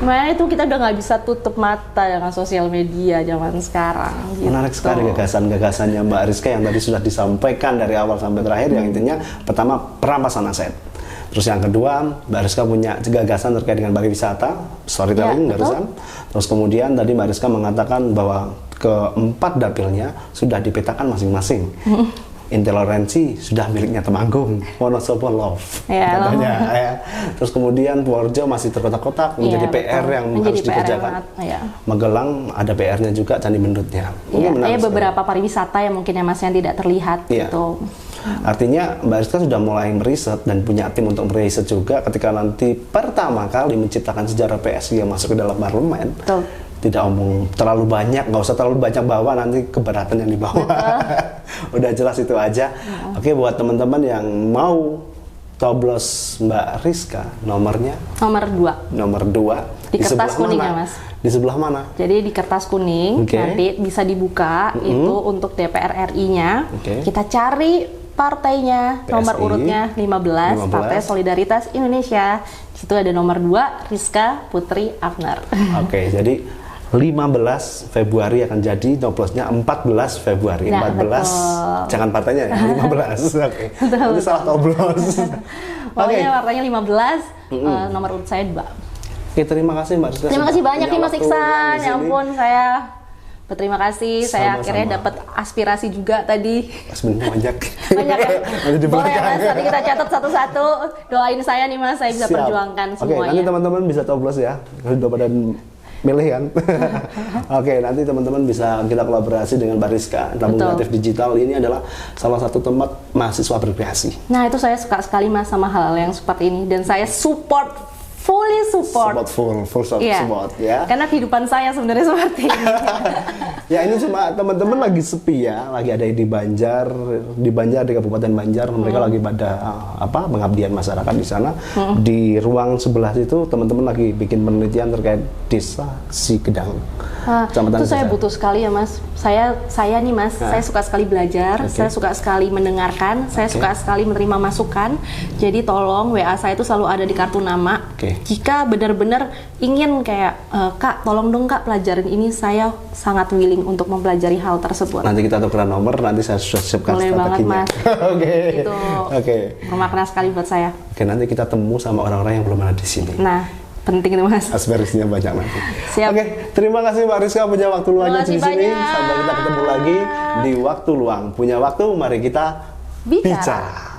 Makanya itu kita udah nggak bisa tutup mata dengan sosial media zaman sekarang. Gitu. Menarik sekali gagasan-gagasannya Mbak Rizka yang tadi sudah disampaikan dari awal sampai terakhir. Yang intinya pertama perampasan aset. Terus yang kedua, Mbak Rizka punya gagasan terkait dengan pariwisata, storytelling barusan. Terus kemudian tadi Mbak Rizka mengatakan bahwa keempat dapilnya sudah dipetakan masing-masing. Intoleransi sudah miliknya Temanggung, Wonosobo love katanya. Ya. Terus kemudian Purworejo masih terkotak-kotak menjadi PR yang harus dikerjakan. Magelang ada PR-nya juga, Candi Mendutnya. Beberapa pariwisata yang mungkin Mas yang tidak terlihat gitu. Artinya Mbak Rizka sudah mulai meriset dan punya tim untuk meriset juga ketika nanti pertama kali menciptakan sejarah PSI yang masuk ke dalam parlemen. Tidak omong terlalu banyak, nggak usah terlalu banyak bawa, nanti keberatan yang dibawa. Udah jelas itu aja. Oke, buat teman-teman yang mau coblos Mbak Rizka, nomornya? Nomor 2. Di kertas kuning ya, Mas? Di sebelah mana? Jadi di kertas kuning, nanti bisa dibuka, itu untuk DPR RI-nya. Kita cari partainya, PSI, nomor urutnya 15, Partai Solidaritas Indonesia. Di situ ada nomor 2, Rizka Putri Afnar. Oke, jadi 15 Februari akan jadi, coblosnya 14 Februari. 14, jangan partainya ya, 15. Ini salah coblos. Pokoknya partainya 15, nomor urut saya 2. Oke, terima kasih Mbak Rizka. Terima kasih banyak nih Mas Iksan, ya ampun saya berterima kasih. Saya akhirnya dapat aspirasi juga tadi. Banyak ya? Boleh ya Mas, nanti kita catat satu-satu. Doain saya nih Mas, saya bisa perjuangkan semuanya. Oke, nanti teman-teman bisa coblos ya, udah pada milih kan. Oke, nanti teman-teman bisa kita kolaborasi dengan Mbak Rizka. Tabung Kreatif Digital ini adalah salah satu tempat mahasiswa berkreasi. Nah, itu saya suka sekali Mas sama hal-hal yang seperti ini, dan saya fully support. Full support ya. Karena kehidupan saya sebenarnya seperti ini. Ya, ini cuma teman-teman lagi sepi ya, lagi ada di Banjar di Kabupaten Banjar, mereka lagi pada pengabdian masyarakat di sana. Di ruang sebelah itu teman-teman lagi bikin penelitian terkait desa Sigedang. Itu saya butuh sekali ya Mas. Saya nih Mas, saya suka sekali belajar, saya suka sekali mendengarkan, saya suka sekali menerima masukan. Jadi tolong WA saya itu selalu ada di kartu nama. Jika benar-benar ingin kayak Kak, tolong dong Kak pelajarin ini, saya sangat willing untuk mempelajari hal tersebut. Nanti kita tukeran nomor, nanti saya sudah siapkan strateginya. Boleh banget Mas. Itu bermakna sekali buat saya. Nanti kita temu sama orang-orang yang belum ada di sini. Nah, penting itu Mas. Aspirasinya banyak nanti. Siap. Terima kasih Mbak Rizka punya waktu luangnya di sini. Sampai kita ketemu lagi di waktu luang. Punya waktu, mari kita bicara.